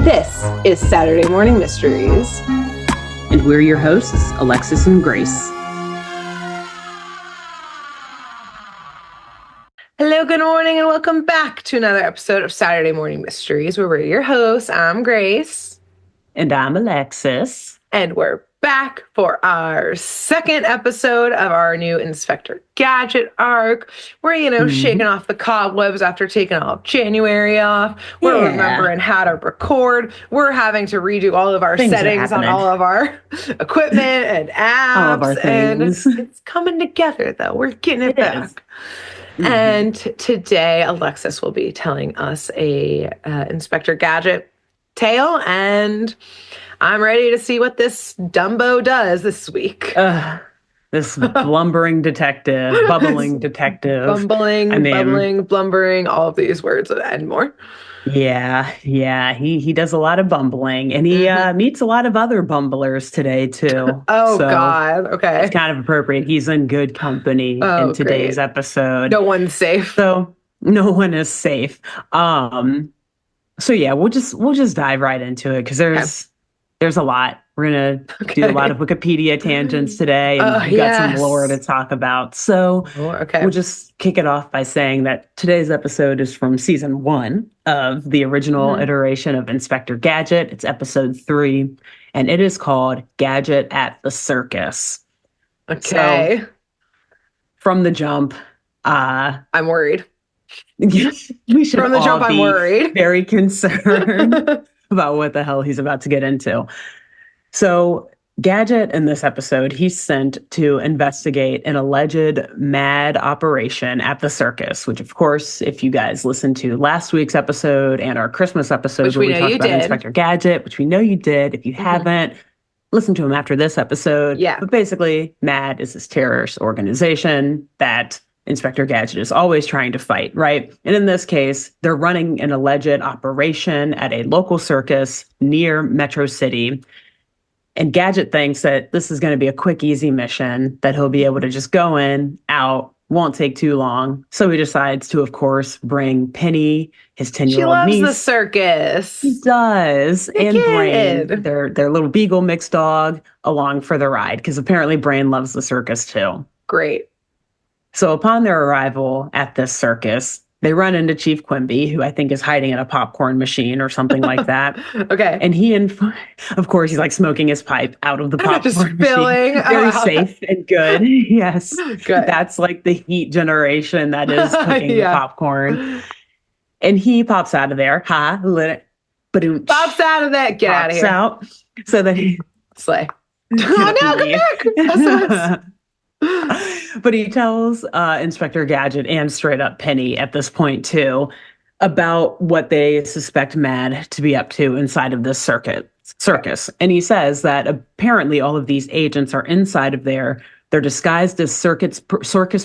This is Saturday Morning Mysteries. And we're your hosts, Alexis and Grace. Hello, good morning, and welcome back to another episode of Saturday Morning Mysteries, where we're your hosts. I'm Grace. And I'm Alexis. And we're back for our second episode of our new Inspector Gadget arc. We're, shaking off the cobwebs after taking all of January off. We're remembering how to record. We're having to redo all of our settings on all of our equipment and apps. All of our things. And it's coming together, though. We're getting it back. And today, Alexis will be telling us a Inspector Gadget tale, and I'm ready to see what this Dumbo does this week. This blumbering detective, bubbling detective. Bubbling, blumbering, all of these words and more. Yeah. He does a lot of bumbling, and he meets a lot of other bumblers today, too. God. Okay. It's kind of appropriate. He's in good company in today's episode. No one's safe. So no one is safe. So yeah, we'll just dive right into it because there's a lot. We're gonna do a lot of Wikipedia tangents today, and we've got some lore to talk about. So we'll just kick it off by saying that today's episode is from season 1 of the original iteration of Inspector Gadget. It's episode 3, and it is called Gadget at the Circus. Okay. So, from the jump, I'm worried. We should from the jump, I'm worried. Very concerned about what the hell he's about to get into. So Gadget in this episode, he's sent to investigate an alleged mad operation at the circus, which of course, if you guys listened to last week's episode and our Christmas episode where we talked about Inspector Gadget, which we know you did. If you haven't, listen to him after this episode. Yeah. But basically, MAD is this terrorist organization that Inspector Gadget is always trying to fight, right? And in this case, they're running an alleged operation at a local circus near Metro City. And Gadget thinks that this is going to be a quick, easy mission, that he'll be able to just go in, out, won't take too long. So he decides to, of course, bring Penny, his 10-year-old niece. She loves the circus. He does. And Brain, their little beagle mixed dog, along for the ride, because apparently Brain loves the circus too. Great. So upon their arrival at this circus, they run into Chief Quimby, who I think is hiding in a popcorn machine or something like that. Okay. And of course, he's like smoking his pipe out of the popcorn machine. Very safe and good. Yes. Good. That's like the heat generation that is cooking the popcorn. And he pops out of there. Pops out of that. Get out of here. Out so that he... Slay. Oh, no, come back. But he tells Inspector Gadget and straight up Penny at this point, too, about what they suspect Mad to be up to inside of this circus. And he says that apparently all of these agents are inside of there. They're disguised as circus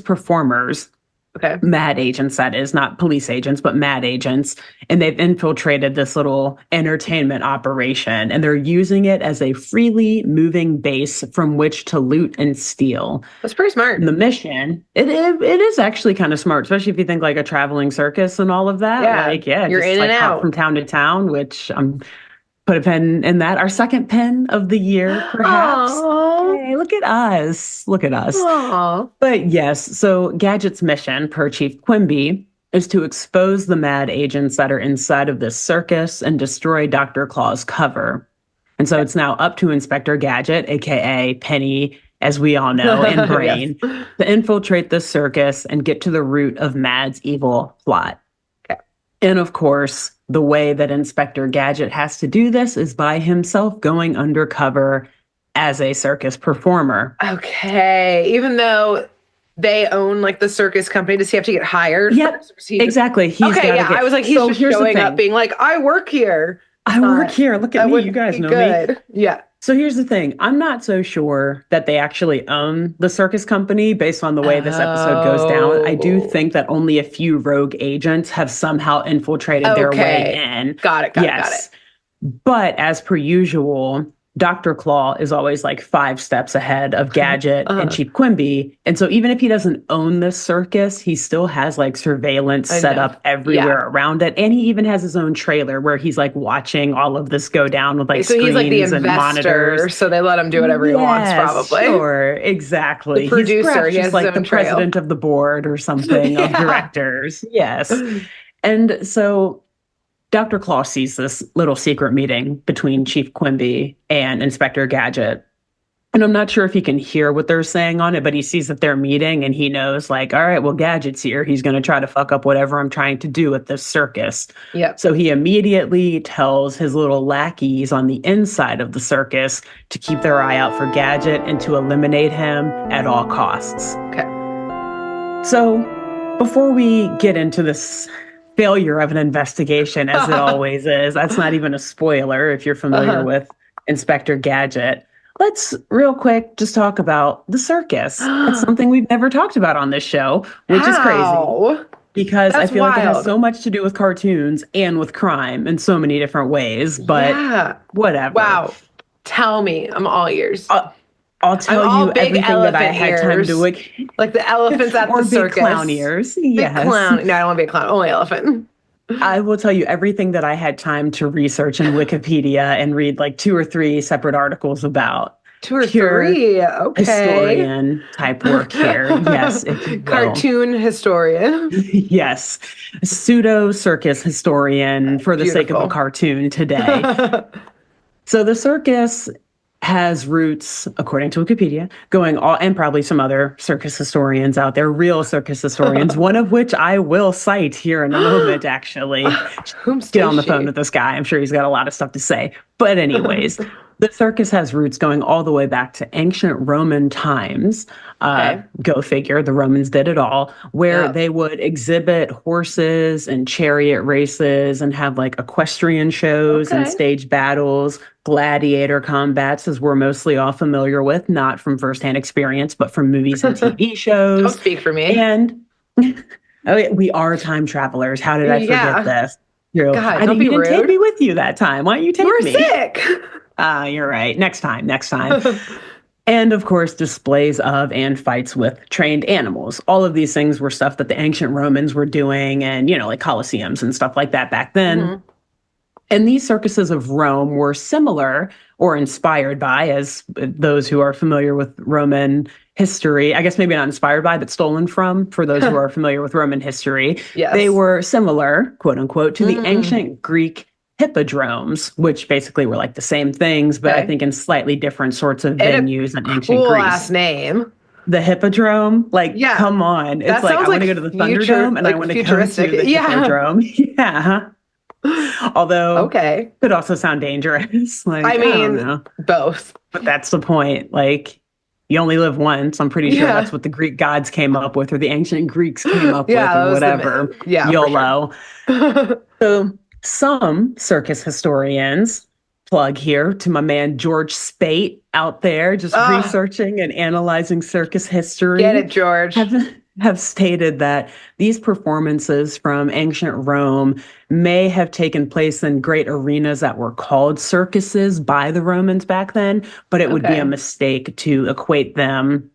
performers. Okay. Mad agents, that is, not police agents, but mad agents. And they've infiltrated this little entertainment operation, and they're using it as a freely moving base from which to loot and steal. That's pretty smart. And the mission, it is actually kind of smart, especially if you think like a traveling circus and all of that. You're in and out from town to town, which put a pin in that. Our second pin of the year, perhaps. Hey, look at us. Aww. But yes, so Gadget's mission, per Chief Quimby, is to expose the mad agents that are inside of this circus and destroy Dr. Claw's cover. And so it's now up to Inspector Gadget, a.k.a. Penny, as we all know, and Brain, to infiltrate the circus and get to the root of Mad's evil plot. Okay. And of course, the way that Inspector Gadget has to do this is by himself going undercover as a circus performer. Okay. Even though they own like the circus company, does he have to get hired? Yep, exactly. I was like, he's just showing up being like, I work here. I work here. Look at me. You guys know me. Yeah. So here's the thing. I'm not so sure that they actually own the circus company based on the way this episode goes down. I do think that only a few rogue agents have somehow infiltrated their way in. Got it. But as per usual, Dr. Claw is always like 5 steps ahead of Gadget and Chief Quimby. And so even if he doesn't own this circus, he still has like surveillance set up everywhere around it. And he even has his own trailer where he's like watching all of this go down with like so screens he's like the and investor, monitors. so they let him do whatever he wants, probably. Sure, exactly. The producer, he's like the president of the board or something of directors. Yes. And so Dr. Claw sees this little secret meeting between Chief Quimby and Inspector Gadget. And I'm not sure if he can hear what they're saying on it, but he sees that they're meeting and he knows, like, all right, well, Gadget's here. He's going to try to fuck up whatever I'm trying to do with this circus. Yep. So he immediately tells his little lackeys on the inside of the circus to keep their eye out for Gadget and to eliminate him at all costs. Okay. So before we get into this failure of an investigation, as it always is, that's not even a spoiler if you're familiar with Inspector Gadget. Let's real quick just talk about the circus. It's something we've never talked about on this show, which is crazy. Because I feel like it has so much to do with cartoons and with crime in so many different ways. But whatever. Wow. Tell me. I'm all ears. I'll tell you everything that I had time to look. Like the elephants at the circus. Big clown ears. Yes. Big clown. No, I don't want to be a clown. Only elephant. I will tell you everything that I had time to research in Wikipedia and read like 2 or 3 separate articles about. 2 or 3. Okay. Historian type work here. Yes. Cartoon historian. Yes. Pseudo circus historian for the sake of a cartoon today. So the circus has roots, according to Wikipedia, and probably some other circus historians out there, real circus historians, one of which I will cite here in a moment, actually. Get on the phone with this guy. I'm sure he's got a lot of stuff to say. But anyways, the circus has roots going all the way back to ancient Roman times. Go figure, the Romans did it all, where they would exhibit horses and chariot races and have like equestrian shows and stage battles, gladiator combats, as we're mostly all familiar with, not from firsthand experience, but from movies and TV shows. Don't speak for me. And we are time travelers. How did I forget this? God, don't be you rude. didn't take me with you that time. Why don't you take me? You were sick. You're right. Next time. And of course, displays of and fights with trained animals. All of these things were stuff that the ancient Romans were doing and, like Colosseums and stuff like that back then. Mm-hmm. And these circuses of Rome were similar or inspired by, as those who are familiar with Roman history, I guess maybe not inspired by, but stolen from, for those who are familiar with Roman history. Yes. They were similar, quote unquote, to the ancient Greek hippodromes, which basically were like the same things, but I think in slightly different sorts of venues in ancient Greece. Cool last name. The Hippodrome? Come on. It's like, I want to go to the Thunderdome and I want to come to the Hippodrome. Yeah. Although, could also sound dangerous. I mean, both. But that's the point. Like, you only live once. I'm pretty sure that's what the Greek gods came up with, or the ancient Greeks came up with, or whatever. YOLO. Sure. So, some circus historians, plug here to my man George Spate out there, just researching and analyzing circus history. Get it, George. Have stated that these performances from ancient Rome may have taken place in great arenas that were called circuses by the Romans back then, but it would be a mistake to equate them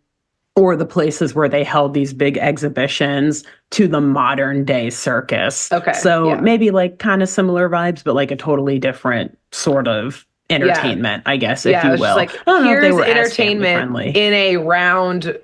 or the places where they held these big exhibitions to the modern day circus. So maybe like kind of similar vibes, but like a totally different sort of entertainment, I guess, if you will. Like, here's entertainment in a round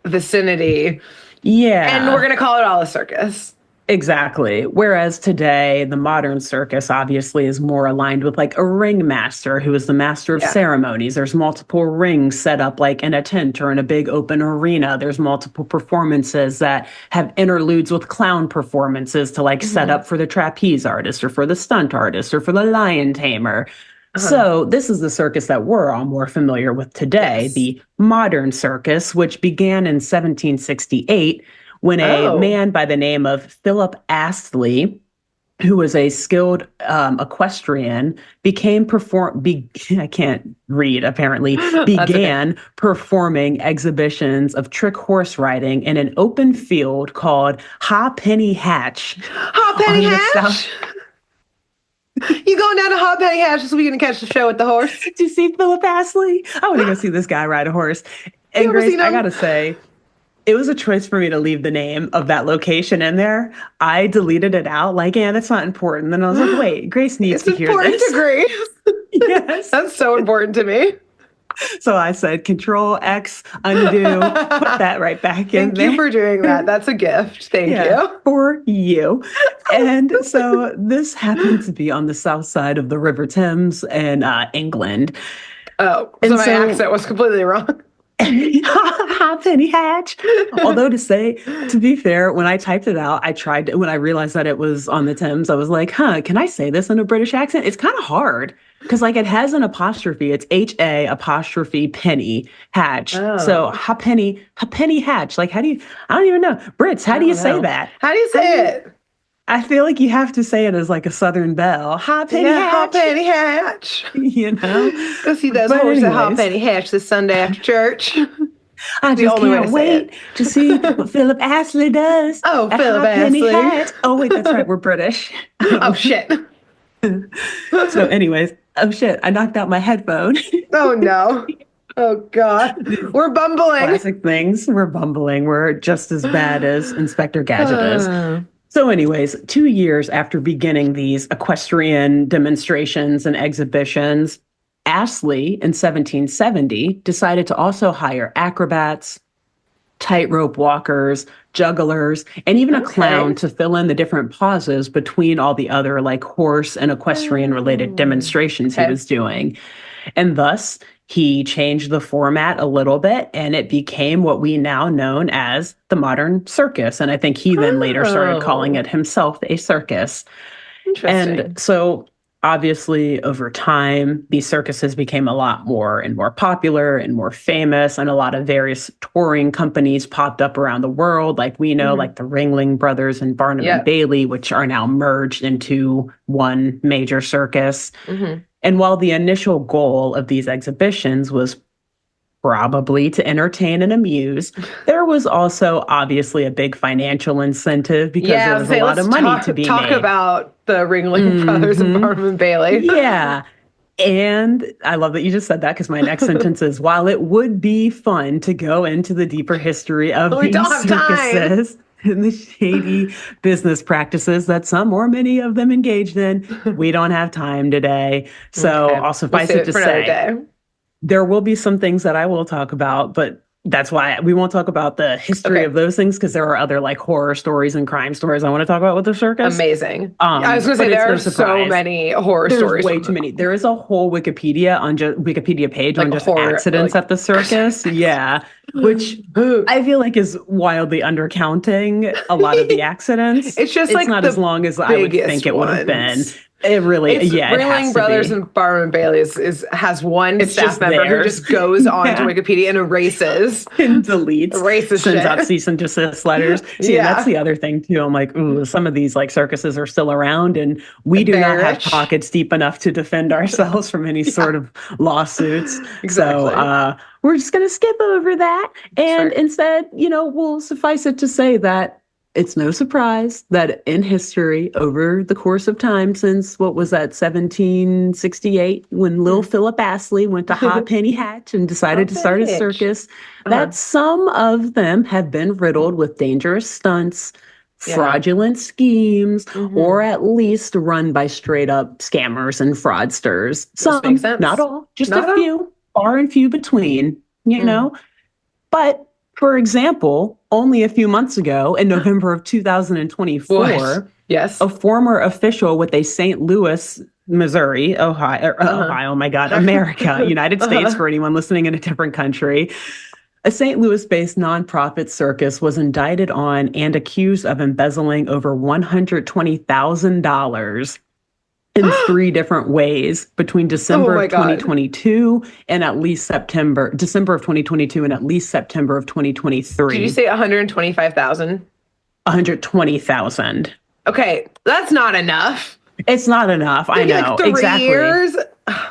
vicinity. Yeah. And we're going to call it all a circus. Exactly. Whereas today, the modern circus obviously is more aligned with like a ringmaster who is the master of ceremonies. There's multiple rings set up like in a tent or in a big open arena. There's multiple performances that have interludes with clown performances to like set up for the trapeze artist or for the stunt artist or for the lion tamer. So this is the circus that we're all more familiar with today, the modern circus, which began in 1768 when a man by the name of Philip Astley, who was a skilled equestrian, began performing exhibitions of trick horse riding in an open field called Ha Penny Hatch. Ha Penny Hatch? You going down to Hot Penny Hatch this weekend to catch the show with the horse? Did you see Philip Astley? I want to go see this guy ride a horse. And Grace, I gotta say, it was a choice for me to leave the name of that location in there. I deleted it out, like, yeah, that's not important. Then I was like, wait, Grace needs to hear this. It's important to Grace. Yes. That's so important to me. So I said, Control X, undo, put that right back in there. Thank you for doing that. That's a gift. Thank you. For you. And so this happened to be on the south side of the River Thames in England. Oh, so my accent was completely wrong. Hot Penny Hatch. Although to be fair, when I typed it out, when I realized that it was on the Thames, I was like, can I say this in a British accent? It's kind of hard because like it has an apostrophe. It's HA apostrophe penny hatch. Oh. So Hot Penny Hatch. Like, I don't even know. Brits, how do you say that? How do you say it? I feel like you have to say it as like a Southern belle. Hot Penny Hatch. Hot Penny Hatch. You know? Go see those horses at Hot Penny Hatch this Sunday after church. I just can't wait to see what Philip Astley does. Oh, Philip Astley. Oh, wait, that's right. We're British. Oh, shit. So anyways, oh, shit. I knocked out my headphone. Oh, no. Oh, God. We're bumbling. Classic things. We're bumbling. We're just as bad as Inspector Gadget is. So anyways, 2 years after beginning these equestrian demonstrations and exhibitions, Astley in 1770 decided to also hire acrobats, tightrope walkers, jugglers, and even a clown to fill in the different pauses between all the other like horse and equestrian related demonstrations he was doing. And thus, he changed the format a little bit, and it became what we now know as the modern circus. And I think he then later started calling it himself a circus. Interesting. And so obviously over time, these circuses became a lot more and more popular and more famous, and a lot of various touring companies popped up around the world. Like we know, like the Ringling Brothers and Barnum and Bailey, which are now merged into one major circus. And while the initial goal of these exhibitions was probably to entertain and amuse, there was also obviously a big financial incentive because there was a lot of money to be made. Talk about the Ringling Brothers and Barnum and Bailey. Yeah. And I love that you just said that because my next sentence is, while it would be fun to go into the deeper history of these circuses and the shady business practices that some or many of them engaged in, we don't have time today. So I'll suffice it to say, there will be some things that I will talk about, but that's why we won't talk about the history of those things, because there are other like horror stories and crime stories I want to talk about with the circus. Amazing. I was going to say there are so many horror stories. Way too many. There is a whole Wikipedia page on just accidents at the circus. Yeah. Which I feel like is wildly undercounting a lot of the accidents. It's not as long as I would think it would have been. It really, Ringling Brothers and Barnum and Bailey has one staff member who just goes on to Wikipedia and erases and deletes, sends out cease and desist letters. See, that's the other thing too. I'm like, ooh, some of these like circuses are still around, and we do not have pockets deep enough to defend ourselves from any sort of lawsuits. Exactly. So we're just going to skip over that, and instead, we'll suffice it to say that it's no surprise that in history, over the course of time since, 1768, when Lil Philip Astley went to Hot Penny Hatch and decided to start a circus, that some of them have been riddled with dangerous stunts, fraudulent schemes, or at least run by straight up scammers and fraudsters. Some, not all, just a few, far and few between, you know. But for example, only a few months ago, in November of 2024, a former official with a St. Louis, Missouri, Ohio, my God, America, United States, for anyone listening in a different country, a St. Louis-based nonprofit circus was indicted on and accused of embezzling over $120,000 in 3 different ways between December of 2022 and at least December of 2022 and at least September of 2023. Did you say 125,000? 120,000. Okay, that's not enough. It's not enough. I know. Like 3 years?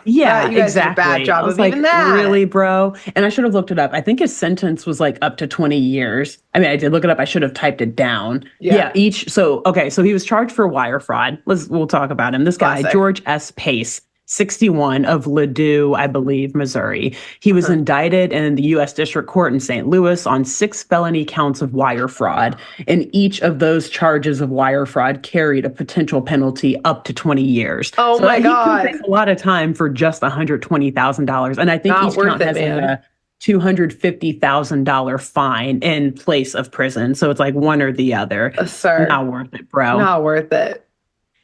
Yeah, You guys did a bad exactly. I job was of like, even that. really, bro? And I should have looked it up. I think his sentence was like up to 20 years. I mean, I did look it up. I should have typed it down. Yeah. Yeah, so he was charged for wire fraud. We'll talk about him. This guy, Classic. George S. Pace, 61 of Ladue, I believe, Missouri. He was Uh-huh. indicted in the U.S. District Court in St. Louis on 6 felony counts of wire fraud. And each of those charges of wire fraud carried a potential penalty up to 20 years. Oh So my he could God. face a lot of time for just $120,000. And I think Not each worth count it, has like man. a $250,000 fine in place of prison. So it's like one or the other. Sir. Not worth it, bro. Not worth it.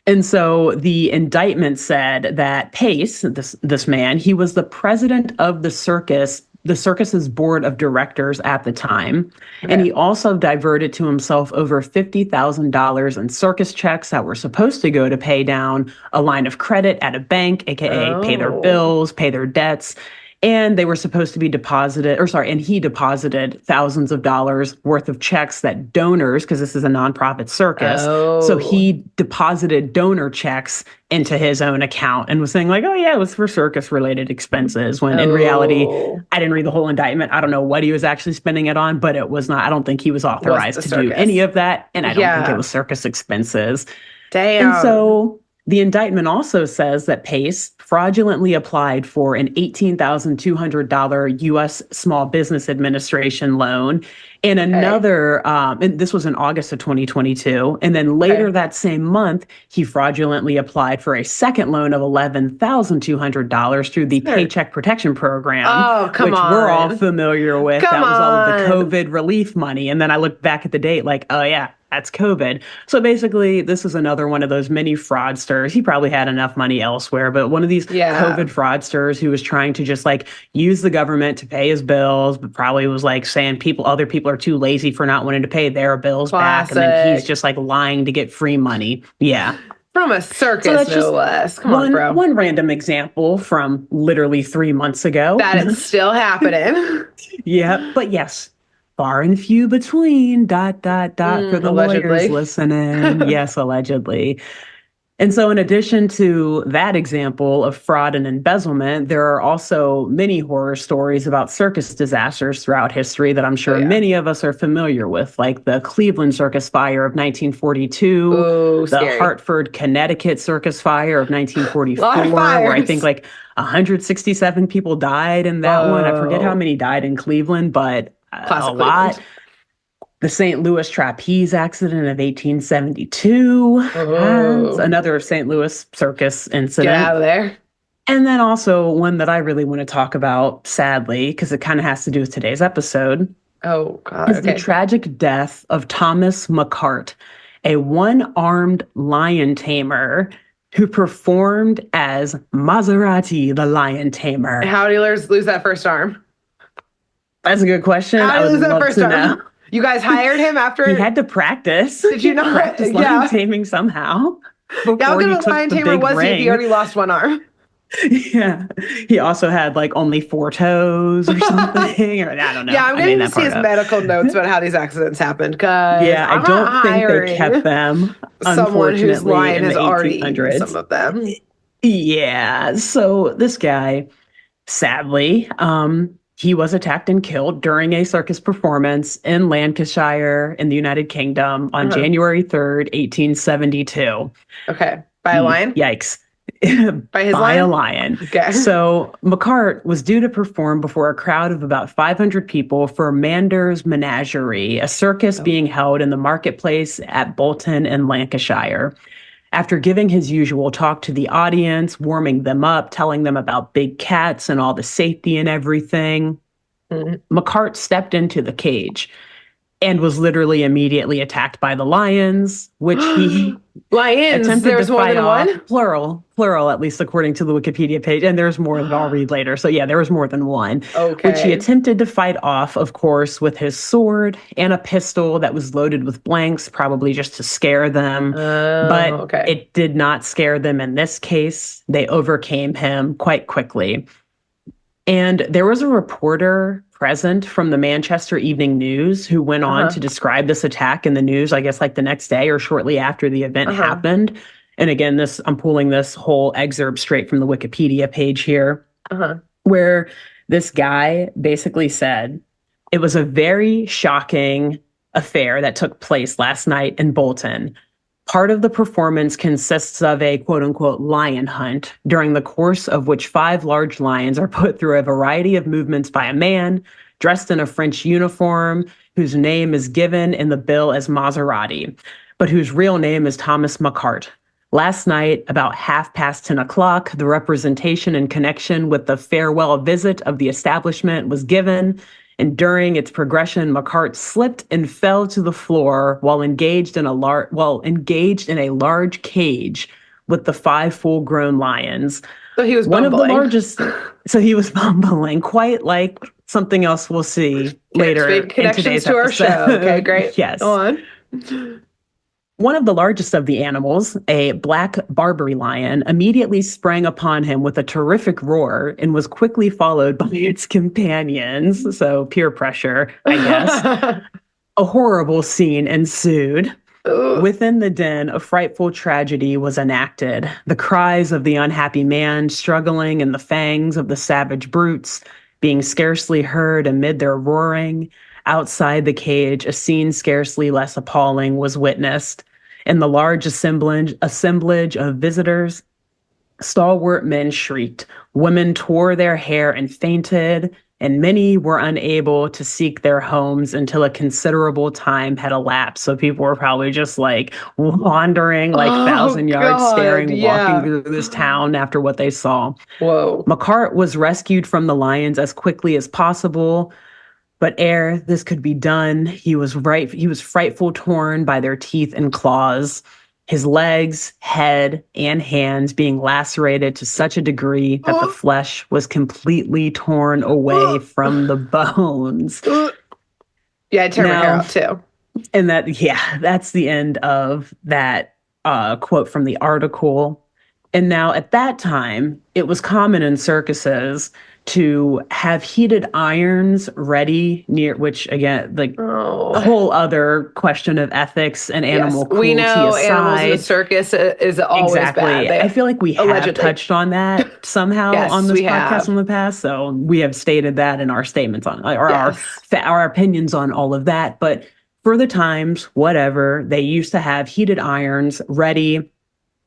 And so the indictment said that Pace, this man, he was the president of the circus's board of directors at the time. Okay. And he also diverted to himself over $50,000 in circus checks that were supposed to go to pay down a line of credit at a bank, aka pay their bills, pay their debts. And they were supposed to be and he deposited thousands of dollars worth of checks that donors, because this is a nonprofit circus. So he deposited donor checks into his own account and was saying like, oh yeah, it was for circus related expenses. When in reality, I didn't read the whole indictment. I don't know what he was actually spending it on, but it was not, I don't think he was authorized to do any of that. And I don't think it was circus expenses. Damn. And so the indictment also says that Pace fraudulently applied for an $18,200 U.S. Small Business Administration loan and another, and this was in August of 2022. And then later that same month, he fraudulently applied for a second loan of $11,200 through the Paycheck Protection Program, which we're all familiar with. That was all of the COVID relief money. And then I looked back at the date like, oh yeah, that's COVID. So basically, this is another one of those mini fraudsters. He probably had enough money elsewhere, but one of these COVID fraudsters who was trying to just like use the government to pay his bills, but probably was like saying other people are too lazy for not wanting to pay their bills back. And then he's just like lying to get free money. Yeah. From a circus, no less. Come on, bro. One random example from literally 3 months ago. That is still happening. Yeah, but yes. Far and few between, ... for the lawyers listening. Yes, allegedly. And so in addition to that example of fraud and embezzlement, there are also many horror stories about circus disasters throughout history that I'm sure many of us are familiar with, like the Cleveland Circus Fire of 1942, the Hartford, Connecticut Circus Fire of 1944, where I think like 167 people died in that one. I forget how many died in Cleveland, but a lot. The St. Louis Trapeze accident of 1872. That's another St. Louis circus incident. Get out of there. And then also one that I really want to talk about, sadly, because it kind of has to do with today's episode. Oh, God. Is the tragic death of Thomas McCart, a one-armed lion tamer who performed as Maserati, the lion tamer. How did he lose that first arm? That's a good question. How did he lose that first arm? You guys hired him after? He had to practice. Did you not? Practice lion taming somehow? How good a lion tamer was he if he already lost one arm? Yeah. He also had like only 4 toes or something. Or I don't know. Yeah, I'm going to see his medical notes about how these accidents happened. Yeah, I don't think they kept them. Someone whose lion has already eaten some of them. Yeah. So this guy, sadly, he was attacked and killed during a circus performance in Lancashire in the United Kingdom on January 3rd, 1872. Okay. By a lion? Yikes. By his lion? By a lion. Okay. So McCart was due to perform before a crowd of about 500 people for Mander's Menagerie, a circus being held in the marketplace at Bolton in Lancashire. After giving his usual talk to the audience, warming them up, telling them about big cats and all the safety and everything, McCart stepped into the cage and was literally immediately attacked by the lions, which he attempted to fight off. Plural, at least according to the Wikipedia page. And there's more that I'll read later. So yeah, there was more than one. Okay. Which he attempted to fight off, of course, with his sword and a pistol that was loaded with blanks, probably just to scare them. But it did not scare them in this case. They overcame him quite quickly. And there was a reporter present from the Manchester Evening News who went on to describe this attack in the news, I guess like the next day or shortly after the event happened. And again, I'm pulling this whole excerpt straight from the Wikipedia page here, where this guy basically said, it was a very shocking affair that took place last night in Bolton. Part of the performance consists of a quote unquote lion hunt, during the course of which 5 large lions are put through a variety of movements by a man dressed in a French uniform, whose name is given in the bill as Maserati, but whose real name is Thomas McCart. Last night, about 10:30, the representation in connection with the farewell visit of the establishment was given, and during its progression, McCart slipped and fell to the floor while engaged in a large cage with the 5 full-grown lions. So he was bumbling. One of the largest. So he was bumbling, quite like something else we'll see later in today's episode. Our show. Okay, great. Yes. Go on. One of the largest of the animals, a black Barbary lion, immediately sprang upon him with a terrific roar and was quickly followed by its companions. So peer pressure, I guess. A horrible scene ensued. Ugh. Within the den, a frightful tragedy was enacted. The cries of the unhappy man struggling in the fangs of the savage brutes being scarcely heard amid their roaring. Outside the cage, a scene scarcely less appalling was witnessed. In the large assemblage of visitors, stalwart men shrieked, women tore their hair and fainted, and many were unable to seek their homes until a considerable time had elapsed. So people were probably just like wandering like 1,000 yards, staring, walking through this town after what they saw. Whoa. McCart was rescued from the lions as quickly as possible. But ere this could be done, he was frightful torn by their teeth and claws, his legs, head, and hands being lacerated to such a degree that the flesh was completely torn away from the bones. Yeah, I tear my hair out too. And that's the end of that quote from the article. And now at that time, it was common in circuses to have heated irons ready near, which again, like a whole other question of ethics and animal cruelty we know aside. Animals in the circus is always bad. I feel like we have touched on that somehow on this podcast in the past. So we have stated that in our statements on our opinions on all of that. But for the times, whatever, they used to have heated irons ready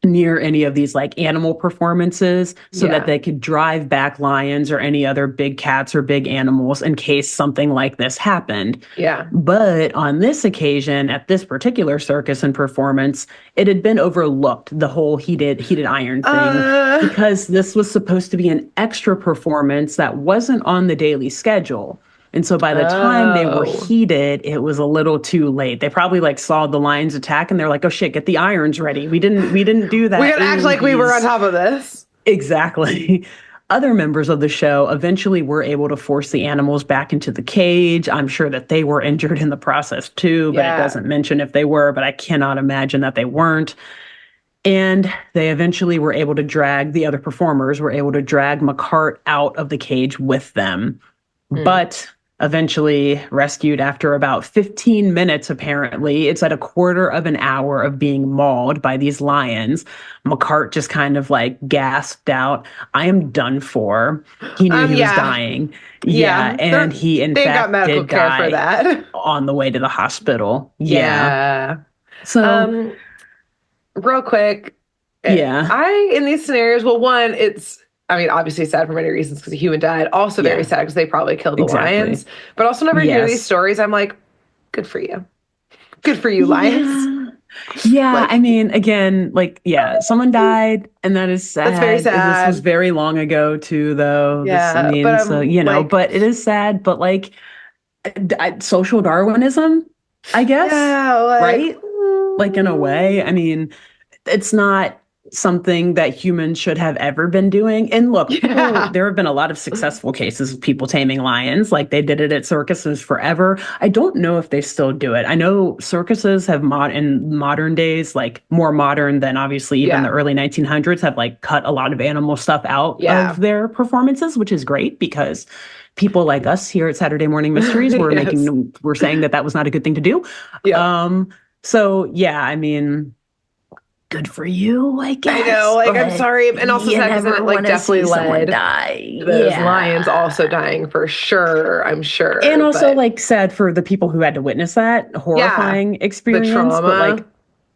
near any of these like animal performances so that they could drive back lions or any other big cats or big animals in case something like this happened. Yeah. But on this occasion, at this particular circus and performance, it had been overlooked, the whole heated iron thing, because this was supposed to be an extra performance that wasn't on the daily schedule. And so by the time they were heated, it was a little too late. They probably like saw the lions attack and they're like, oh shit, get the irons ready. We didn't do that. We gotta act like we were on top of this. Exactly. Other members of the show eventually were able to force the animals back into the cage. I'm sure that they were injured in the process too, but it doesn't mention if they were, but I cannot imagine that they weren't. And they eventually were able to the other performers were able to drag McCart out of the cage with them. But eventually rescued after about 15 minutes, apparently. It's at a quarter of an hour of being mauled by these lions. McCart just kind of like gasped out, I am done for. He knew he was dying. Yeah. And he, in fact, did die for that on the way to the hospital. Yeah. So, real quick. In these scenarios, well, one, obviously sad for many reasons because a human died. Also very sad because they probably killed the lions. But also whenever you hear these stories, I'm like, good for you. Good for you, lions. Yeah, again, someone died, and that is sad. That's very sad. And this was very long ago, too, though. Yeah, but it is sad. But, social Darwinism, I guess, right? Like, in a way. It's not something that humans should have ever been doing. And look, there have been a lot of successful cases of people taming lions, like they did it at circuses forever. I don't know if they still do it. I know circuses have in modern days, like more modern than obviously even the early 1900s, have like cut a lot of animal stuff out of their performances, which is great because people like us here at Saturday Morning Mysteries were saying that was not a good thing to do. good for you, I guess. I know, like, I'm sorry. And also, you Zach, isn't it, like, definitely led die. to those lions also dying for sure, I'm sure. And also, like, sad for the people who had to witness that horrifying experience. The trauma. But, like,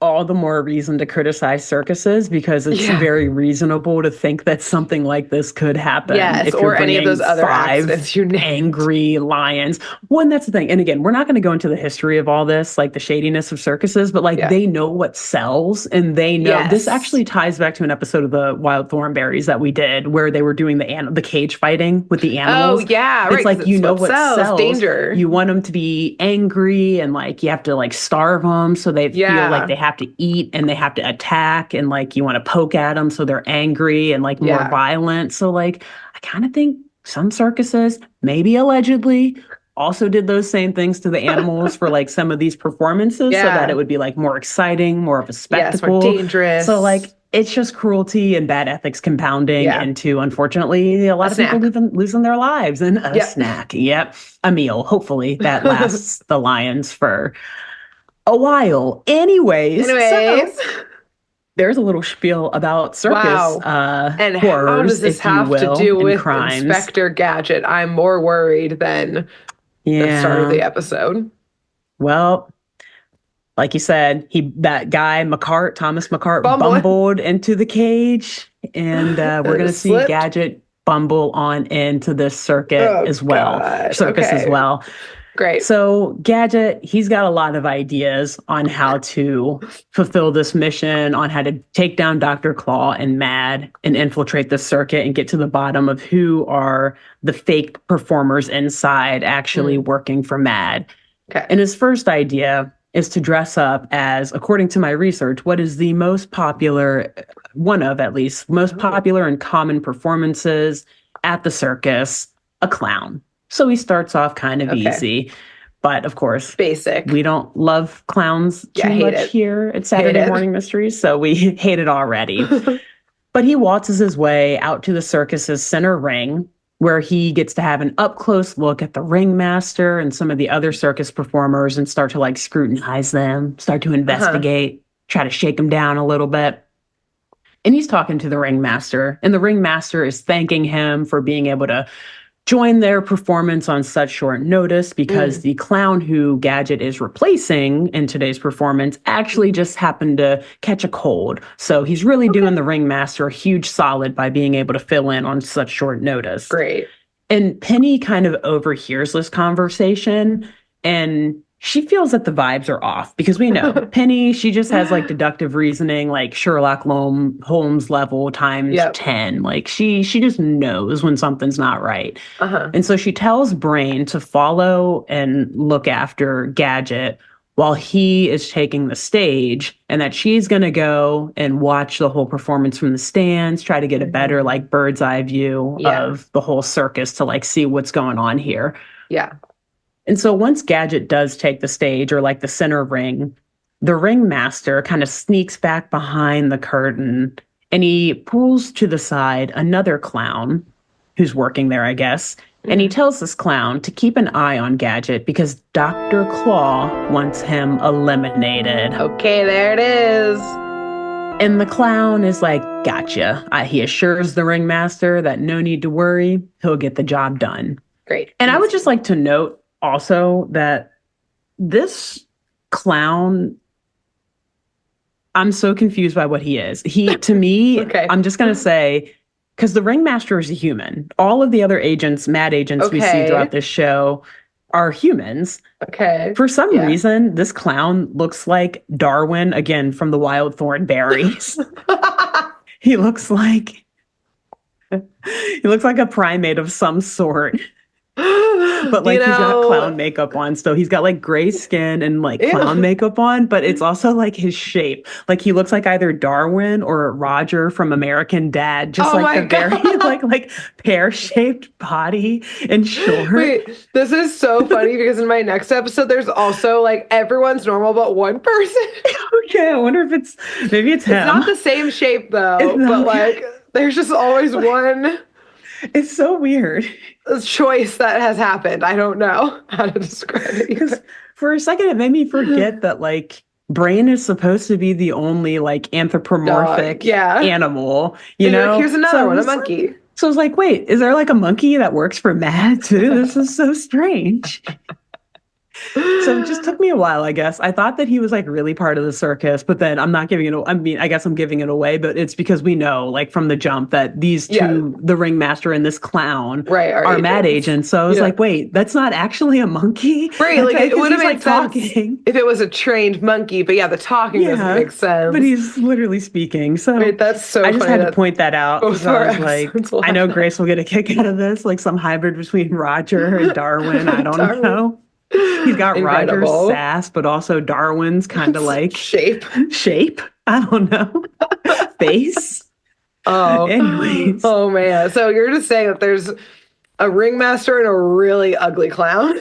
all the more reason to criticize circuses, because it's very reasonable to think that something like this could happen. Yes, if or any of those other accidents you named. Angry lions. Well, and that's the thing. And again, we're not going to go into the history of all this, like the shadiness of circuses, but like they know what sells, and they know this actually ties back to an episode of the Wild Thornberries that we did where they were doing the cage fighting with the animals. Oh, yeah, right. It's like, you know what sells. Danger. You want them to be angry, and like you have to like starve them so they feel like they have to eat and they have to attack, and like you want to poke at them so they're angry and like more violent. So like I kind of think some circuses, maybe allegedly, also did those same things to the animals for like some of these performances so that it would be like more exciting, more of a spectacle. More dangerous. So like it's just cruelty and bad ethics compounding into, unfortunately, a lot of people losing their lives in a snack. A meal. Hopefully that lasts the lions for a while. Anyways. So, there's a little spiel about circus and horrors, how does this have to do with crimes. Inspector Gadget? I'm more worried than the start of the episode. Well, like you said, that guy Thomas McCart, bumbled into the cage, and we're gonna see Gadget bumble on into this circuit as well. Great. So Gadget, he's got a lot of ideas on how to fulfill this mission, on how to take down Dr. Claw and Mad and infiltrate the circuit and get to the bottom of who are the fake performers inside actually working for Mad. And his first idea is to dress up as, according to my research, what is the most popular, one of at least, most popular and common performances at the circus, a clown. So he starts off kind of easy, but of course, basic. We don't love clowns too much here at Saturday Morning Mysteries, so we hate it already. But he waltzes his way out to the circus's center ring, where he gets to have an up-close look at the ringmaster and some of the other circus performers and start to like scrutinize them, start to investigate, try to shake them down a little bit. And he's talking to the ringmaster, and the ringmaster is thanking him for being able to join their performance on such short notice, because the clown who Gadget is replacing in today's performance actually just happened to catch a cold. So he's really doing the ringmaster a huge solid by being able to fill in on such short notice. Great. And Penny kind of overhears this conversation, and she feels that the vibes are off, because we know Penny, she just has like deductive reasoning, like Sherlock Holmes level times 10. Like she just knows when something's not right. And so she tells Brain to follow and look after Gadget while he is taking the stage, and that she's going to go and watch the whole performance from the stands, try to get a better like bird's eye view of the whole circus to like see what's going on here. And so once Gadget does take the stage, or like the center ring, the ringmaster kind of sneaks back behind the curtain, and he pulls to the side another clown who's working there, I guess. And he tells this clown to keep an eye on Gadget because Dr. Claw wants him eliminated. Okay, there it is. And the clown is like, gotcha. He assures the ringmaster that no need to worry, he'll get the job done. Great. And I would just like to note also that this clown, I'm so confused by what he is. To me, I'm just going to say, because the ringmaster is a human. All of the other agents, Mad agents we see throughout this show are humans. For some reason, this clown looks like Darwin, again, from the Wild Thornberries. He looks like a primate of some sort. But like he's got clown makeup on, so he's got like gray skin and like clown makeup on, but it's also like his shape. Like he looks like either Darwin or Roger from American Dad, just like the very like pear-shaped body and short. Wait, this is so funny because in my next episode there's also like everyone's normal but one person. I wonder if it's him. It's not the same shape though, but like there's just always one. It's so weird. A choice that has happened. I don't know how to describe it. Because for a second, it made me forget that, like, Brain is supposed to be the only like anthropomorphic animal, you know? Like, here's another one, a monkey. So I was like, wait, is there like a monkey that works for Matt too? This is so strange. So it just took me a while, I guess. I thought that he was like really part of the circus, but then I'm not giving it. I mean, I guess I'm giving it away, but it's because we know, like from the jump, that these two, the ringmaster and this clown, are mad agents. So I was like, wait, that's not actually a monkey, right? Like it would have made sense if it was a trained monkey, but the talking doesn't make sense. But he's literally speaking. So that's so. I just funny had to point that out. I was like, I know Grace will get a kick out of this, like some hybrid between Roger and Darwin. I don't know. He's got Roger's sass, but also Darwin's kind of like shape. I don't know. Face. Oh, anyways. Oh man. So you're just saying that there's a ringmaster and a really ugly clown?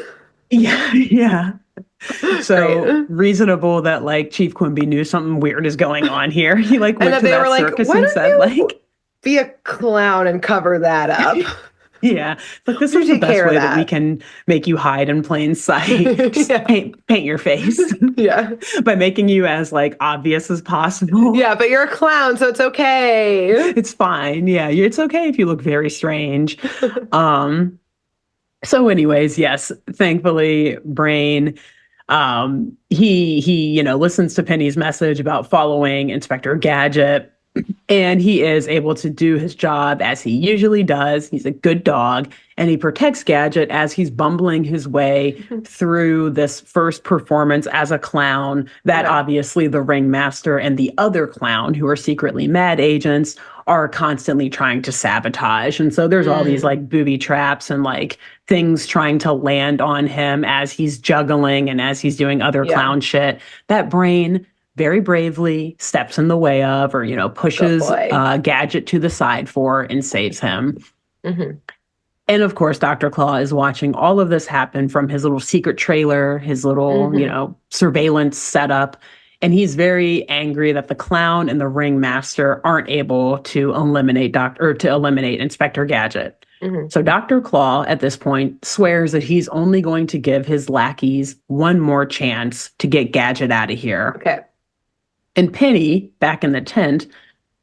Yeah. So reasonable that like Chief Quimby knew something weird is going on here. He like went to that circus and said like, be a clown and cover that up. Yeah, but this is the best way that we can make you hide in plain sight. Just paint your face. By making you as like obvious as possible. Yeah, but you're a clown, so it's okay. It's fine. Yeah, it's okay if you look very strange. So anyways, yes, thankfully, Brain, he listens to Penny's message about following Inspector Gadget. And he is able to do his job as he usually does. He's a good dog, and he protects Gadget as he's bumbling his way through this first performance as a clown that obviously the ringmaster and the other clown, who are secretly mad agents, are constantly trying to sabotage. And so there's all these like booby traps and like things trying to land on him as he's juggling and as he's doing other clown shit. That Brain very bravely steps in the way of, or, pushes Gadget to the side for and saves him. Mm-hmm. And of course, Dr. Claw is watching all of this happen from his little secret trailer, his little, surveillance setup. And he's very angry that the clown and the ringmaster aren't able to eliminate Inspector Gadget. Mm-hmm. So Dr. Claw, at this point, swears that he's only going to give his lackeys one more chance to get Gadget out of here. Okay. And Penny, back in the tent,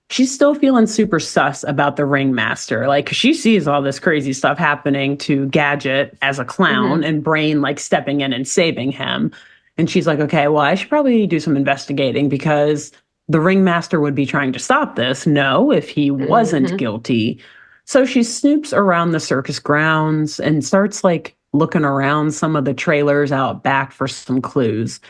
she's still feeling super sus about the ringmaster. Like, she sees all this crazy stuff happening to Gadget as a clown and Brain, like, stepping in and saving him. And she's like, okay, well, I should probably do some investigating because the ringmaster would be trying to stop this, if he wasn't guilty. So she snoops around the circus grounds and starts, like, looking around some of the trailers out back for some clues.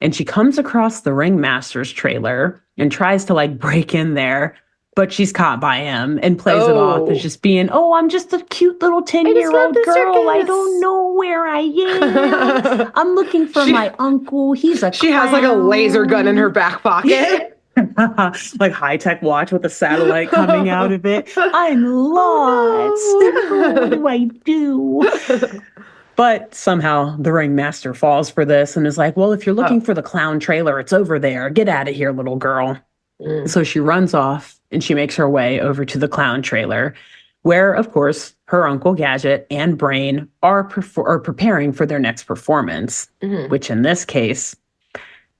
And she comes across the ringmaster's trailer and tries to like break in there, but she's caught by him and plays it off as just being, I'm just a cute little 10-year-old girl. Circus. I don't know where I am. I'm looking for my uncle. He's a clown. Has like a laser gun in her back pocket. Like high-tech watch with a satellite coming out of it. I'm lost. What do I do? But somehow the ringmaster falls for this and is like, well, if you're looking for the clown trailer, it's over there. Get out of here, little girl. So she runs off and she makes her way over to the clown trailer where, of course, her Uncle Gadget and Brain are preparing for their next performance, which in this case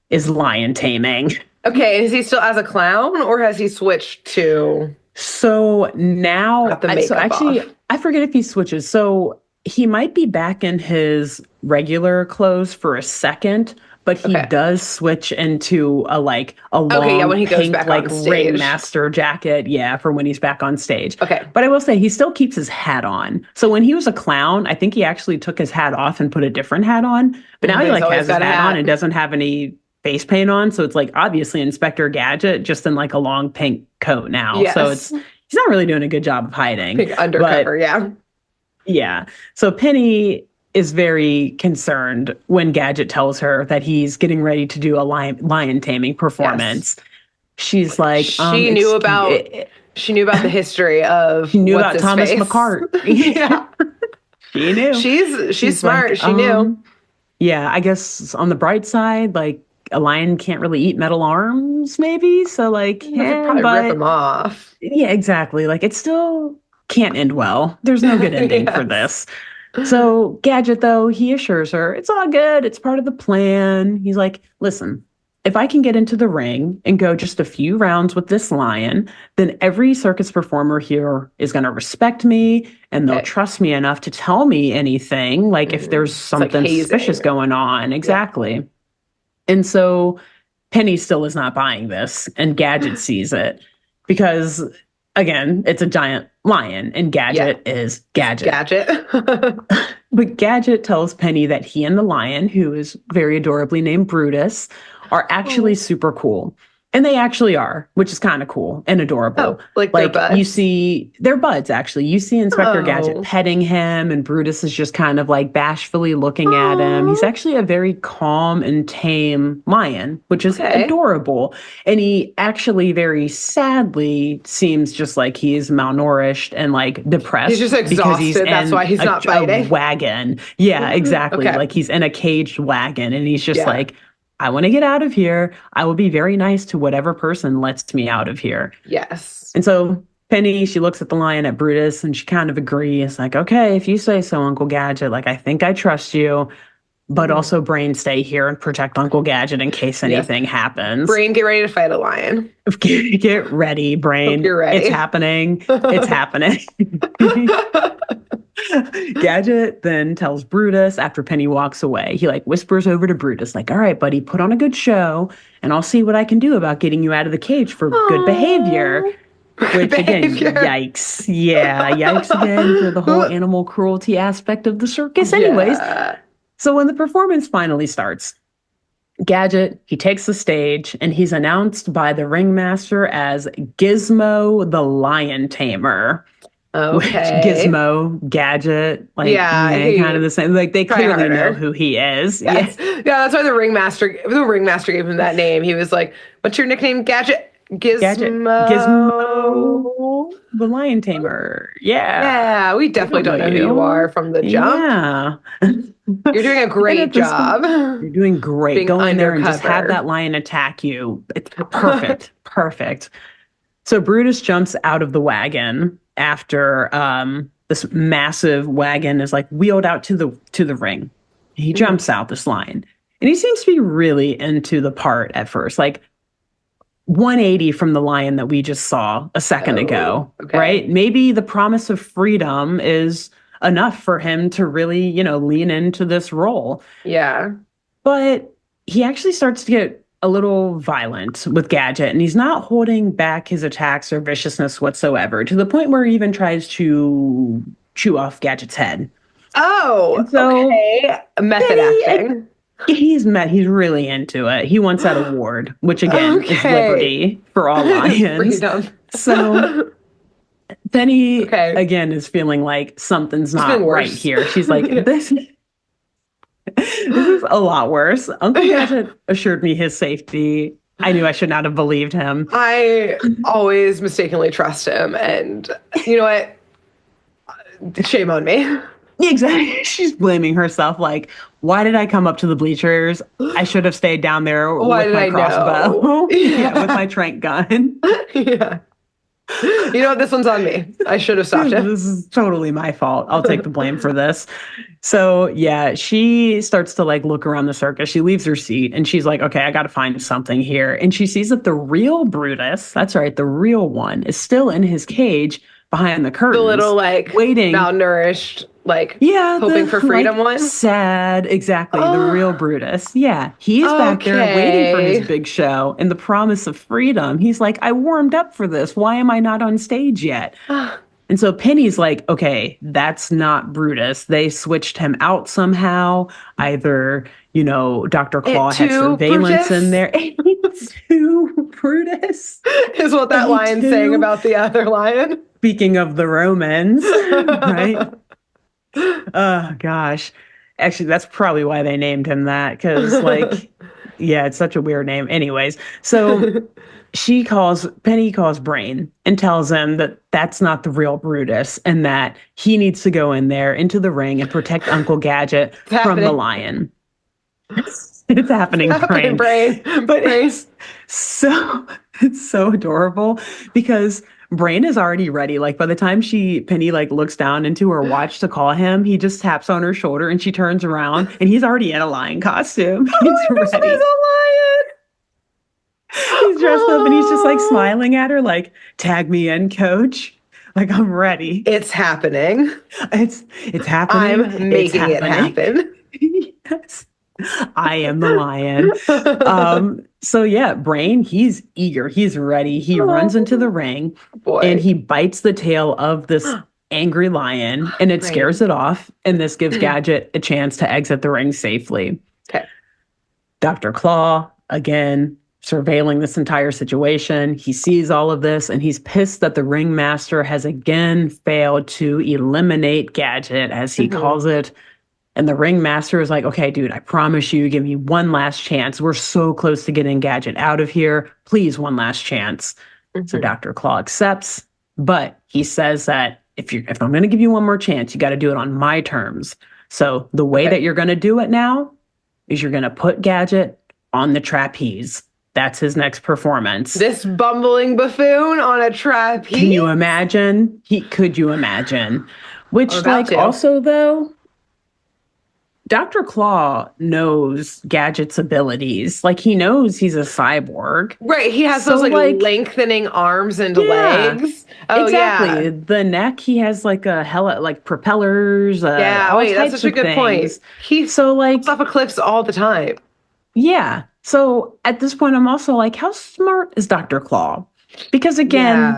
is lion taming. Okay, is he still as a clown or has he switched to... So now... I forget if he switches. So... he might be back in his regular clothes for a second, but he does switch into a long when he goes pink back like on stage. ringmaster jacket, for when he's back on stage. Okay. But I will say he still keeps his hat on. So when he was a clown, I think he actually took his hat off and put a different hat on. But now he has his hat on and doesn't have any face paint on. So it's like obviously Inspector Gadget just in like a long pink coat now. Yes. So he's not really doing a good job of hiding. Pink undercover, Yeah. So Penny is very concerned when Gadget tells her that he's getting ready to do a lion taming performance. Yes. She's like, she knew about the history of she knew about Thomas McCart. Yeah. She knew. She's smart. Like, she knew. Yeah, I guess on the bright side, like a lion can't really eat metal arms, maybe. So like, probably rip them off. Yeah, exactly. Like it still can't end well. There's no good ending for this. So Gadget, though, he assures her it's all good. It's part of the plan. He's like, listen, if I can get into the ring and go just a few rounds with this lion, then every circus performer here is going to respect me and they'll trust me enough to tell me anything, like if there's something suspicious going on. Exactly. Yeah. And so Penny still is not buying this, and Gadget sees it because, again, it's a giant lion, and Gadget is Gadget. But Gadget tells Penny that he and the lion, who is very adorably named Brutus, are actually super cool. And they actually are, which is kind of cool and adorable. Oh, like they're buds? You see, they're buds, actually. You see Inspector Gadget petting him, and Brutus is just kind of like bashfully looking at him. He's actually a very calm and tame lion, which is adorable. And he actually very sadly seems just like he's malnourished and like depressed. He's just exhausted. That's why he's not fighting. A wagon. Yeah, exactly. Like he's in a caged wagon, and he's just like, I want to get out of here. I will be very nice to whatever person lets me out of here. Yes. And so Penny, she looks at the lion, at Brutus, and she kind of agrees, like, okay, if you say so, Uncle Gadget, like, I think I trust you. But also, Brain, stay here and protect Uncle Gadget in case anything happens. Brain, get ready to fight a lion. Get ready, Brain. Hope you're ready. It's happening. It's happening. Gadget then tells Brutus after Penny walks away. He like whispers over to Brutus, like, all right, buddy, put on a good show, and I'll see what I can do about getting you out of the cage for good behavior. Which, again, yikes. Yeah, yikes again for the whole animal cruelty aspect of the circus. Anyways, so when the performance finally starts, Gadget, he takes the stage, and he's announced by the ringmaster as Gizmo the Lion Tamer. Okay. Gizmo, Gadget, like kind of the same. Like they clearly know who he is. Yes. Yeah, that's why the ringmaster gave him that name. He was like, "What's your nickname, Gadget?" Gizmo, the Lion Tamer. Yeah, we definitely don't know who you are from the jump. Yeah, you're doing a great job. You're doing great. Being Go in there and undercover. just have that lion attack you. It's perfect, perfect. So Brutus jumps out of the wagon after this massive wagon is like wheeled out to the ring. He jumps out, this lion, and he seems to be really into the part at first, like 180 from the lion that we just saw a second ago, right? Maybe the promise of freedom is enough for him to really, lean into this role. Yeah. But he actually starts to get a little violent with Gadget, and he's not holding back his attacks or viciousness whatsoever, to the point where he even tries to chew off Gadget's head. Oh, so method acting. He's really into it. He wants that award, which again is liberty for all lions. So Penny again is feeling like something's not right here. She's like, this is a lot worse. Uncle Gadget assured me his safety. I knew I should not have believed him. I always mistakenly trust him, and you know what? Shame on me. Exactly. She's blaming herself, like, why did I come up to the bleachers? I should have stayed down there with my crossbow. With my trank gun. Yeah. You know what? This one's on me. I should have stopped him. This is totally my fault. I'll take the blame for this. So, yeah, she starts to, like, look around the circus. She leaves her seat, and she's like, okay, I got to find something here. And she sees that the real Brutus, that's right, the real one, is still in his cage behind the curtains. The little, like, waiting, malnourished, like, hoping for freedom one? Sad, exactly, the real Brutus. Yeah, he's back there waiting for his big show and the promise of freedom. He's like, I warmed up for this. Why am I not on stage yet? And so Penny's like, okay, that's not Brutus. They switched him out somehow. Either, Dr. Claw had surveillance in there. A2 Brutus. Is what that lion's saying about the other lion. Speaking of the Romans, right? Oh, gosh. Actually, that's probably why they named him that, because, like, it's such a weird name. Anyways, so Penny calls Brain and tells him that that's not the real Brutus, and that he needs to go in there into the ring and protect Uncle Gadget from the lion. It's happening, Brain. But it's so adorable because Brain is already ready. Like, by the time Penny like looks down into her watch to call him, he just taps on her shoulder and she turns around and he's already in a lion costume. He's ready. He's a lion. up and he's just like smiling at her, like, tag me in, coach. Like, I'm ready. It's happening. It's happening. I'm making it happen. Yes. I am the lion. So yeah, Brain, he's eager. He's ready. He runs into the ring and he bites the tail of this angry lion and it scares it off. And this gives Gadget a chance to exit the ring safely. Okay. Dr. Claw, again, surveilling this entire situation. He sees all of this and he's pissed that the ringmaster has again failed to eliminate Gadget, as he calls it. And the ringmaster is like, okay, dude, I promise you, give me one last chance. We're so close to getting Gadget out of here. Please, one last chance. So Dr. Claw accepts, but he says that if I'm going to give you one more chance, you got to do it on my terms. So the way that you're going to do it now is you're going to put Gadget on the trapeze. That's his next performance. This bumbling buffoon on a trapeze? Can you imagine? Could you imagine? Which, like, also, though, Dr. Claw knows Gadget's abilities. Like, he knows he's a cyborg. Right. He has those, like lengthening arms and legs. Oh, exactly. Yeah. The neck, he has, like, propellers. That's such a good point. He falls off of cliffs all the time. Yeah. So at this point, I'm also like, how smart is Dr. Claw? Because, again,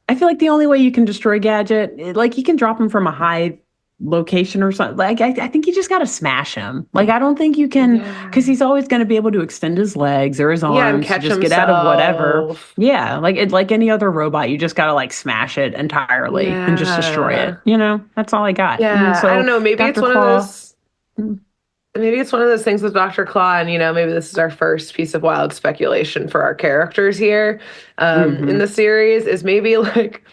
I feel like the only way you can destroy Gadget, like, you can drop him from a high location or something. Like, I think you just got to smash him. Like, I don't think you can, because he's always going to be able to extend his legs or his arms to just get out of whatever. Yeah, like any other robot, you just got to, like, smash it entirely and just destroy it. You know, that's all I got. Yeah, so I don't know. Maybe Dr. it's one Claw, of those. Maybe it's one of those things with Dr. Claw, and, you know, maybe this is our first piece of wild speculation for our characters here in the series, is maybe, like,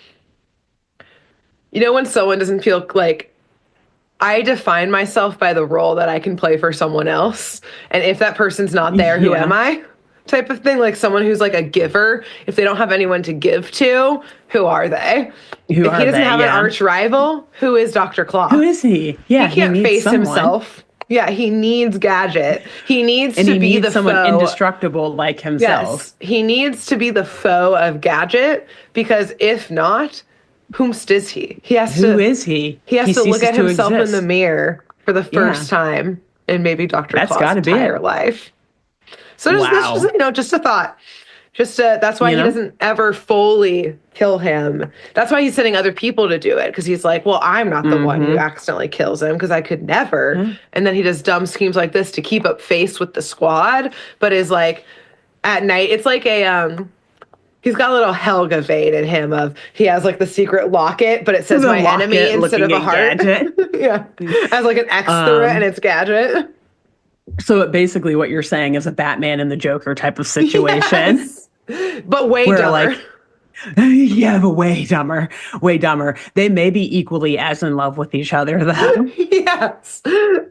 you know, when someone doesn't feel like, I define myself by the role that I can play for someone else. And if that person's not there, who am I? Type of thing. Like someone who's like a giver. If they don't have anyone to give to, who are they? If he doesn't have an arch rival, who is Dr. Claw? Who is he? Yeah, he can't face himself. Yeah, he needs Gadget. He needs to be the someone foe. Indestructible like himself. Yes, he needs to be the foe of Gadget, because if not, whomst is he? Who is he? He has to look at himself in the mirror for the first time in maybe Dr. Claw's entire life. So this is, you know, just a thought. That's why he doesn't ever fully kill him. That's why he's sending other people to do it, because he's like, well, I'm not the one who accidentally kills him, because I could never. And then he does dumb schemes like this to keep up face with the squad, but is like, at night, it's like he's got a little Helga vein in him he has like the secret locket, but it says my enemy instead of a heart. Yeah. As like an X through it, and it's Gadget. So basically what you're saying is a Batman and the Joker type of situation. Yes. But way dumber. Yeah, but way dumber. Way dumber. They may be equally as in love with each other, though. Yes.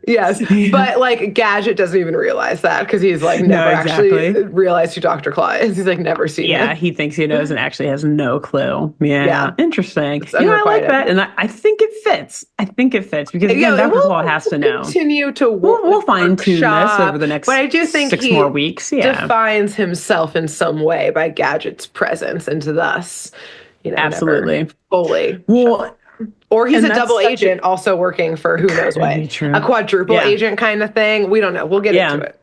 Yeah. But, like, Gadget doesn't even realize that, because he's, like, never actually realized who Dr. Claw is. He's, like, never seen it. Yeah, he thinks he knows and actually has no clue. Yeah. Interesting. I like that. And I think it fits. Because, again, Dr. Claw has to know. Continue to We'll fine-tune this over the next 6 more weeks. Yeah. Defines himself in some way by Gadget's presence into the you know, absolutely fully. Well, or he's a double agent also working for who knows what. A quadruple agent kind of thing. We don't know. We'll get into it.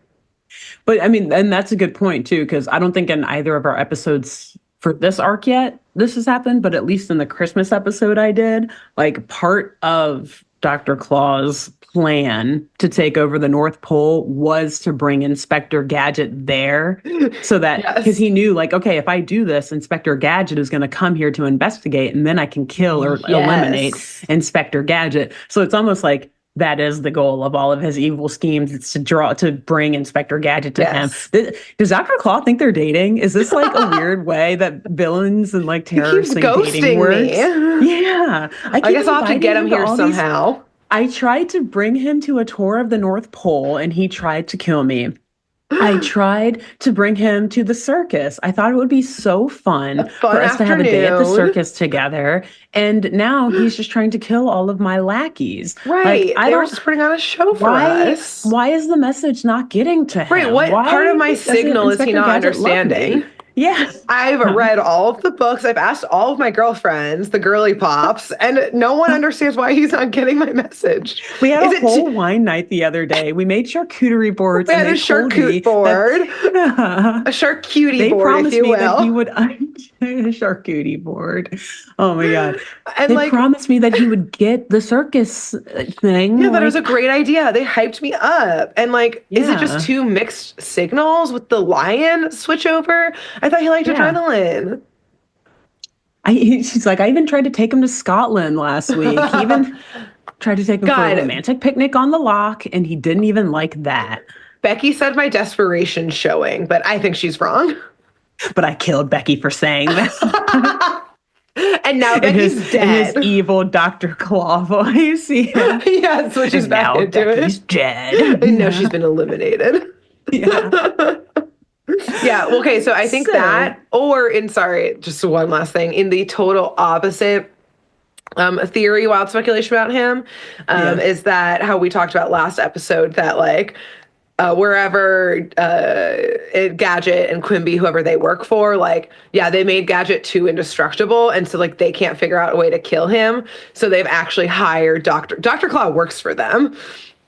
But I mean, and that's a good point too, because I don't think in either of our episodes for this arc yet this has happened, but at least in the Christmas episode I did, like, part of Dr. Claw's plan to take over the North Pole was to bring Inspector Gadget there, so that, because he knew, like, okay, if I do this, Inspector Gadget is going to come here to investigate, and then I can kill or eliminate Inspector Gadget. So it's almost like that is the goal of all of his evil schemes. It's to bring Inspector Gadget to him. Does Dr. Claw think they're dating? Is this like a weird way that villains and like terrorists think dating works? Yeah. I guess I'll have to get him here somehow. I tried to bring him to a tour of the North Pole, and he tried to kill me. I tried to bring him to the circus. I thought it would be so fun for us to have a day at the circus together. And now he's just trying to kill all of my lackeys. Right. Like, they were just putting on a show for us. Why is the message not getting to him? Right. What part of my signal is he not understanding? Yeah. I've read all of the books. I've asked all of my girlfriends, the girly pops, and no one understands why he's not getting my message. We had a whole wine night the other day. We made charcuterie boards. We had a charcuterie board. A charcuterie board, if you will. That he would a charcuterie board. Oh my God. And they promised me that he would get the circus thing. Yeah, that was a great idea. They hyped me up. And is it just two mixed signals with the lion switch over? I thought he liked adrenaline. She's like, I even tried to take him to Scotland last week. He even tried to take him for a romantic picnic on the loch, and he didn't even like that. Becky said my desperation showing, but I think she's wrong. But I killed Becky for saying that. And now Becky's dead. His evil Dr. Claw voice. Yeah, switches back into it. Becky's dead. And now she's been eliminated. Yeah. Yeah, okay, so I think that, just one last thing, in the total opposite theory, wild speculation about him, is that how we talked about last episode, that wherever Gadget and Quimby, whoever they work for, they made Gadget too indestructible, and so they can't figure out a way to kill him, so they've actually hired Dr. Claw works for them.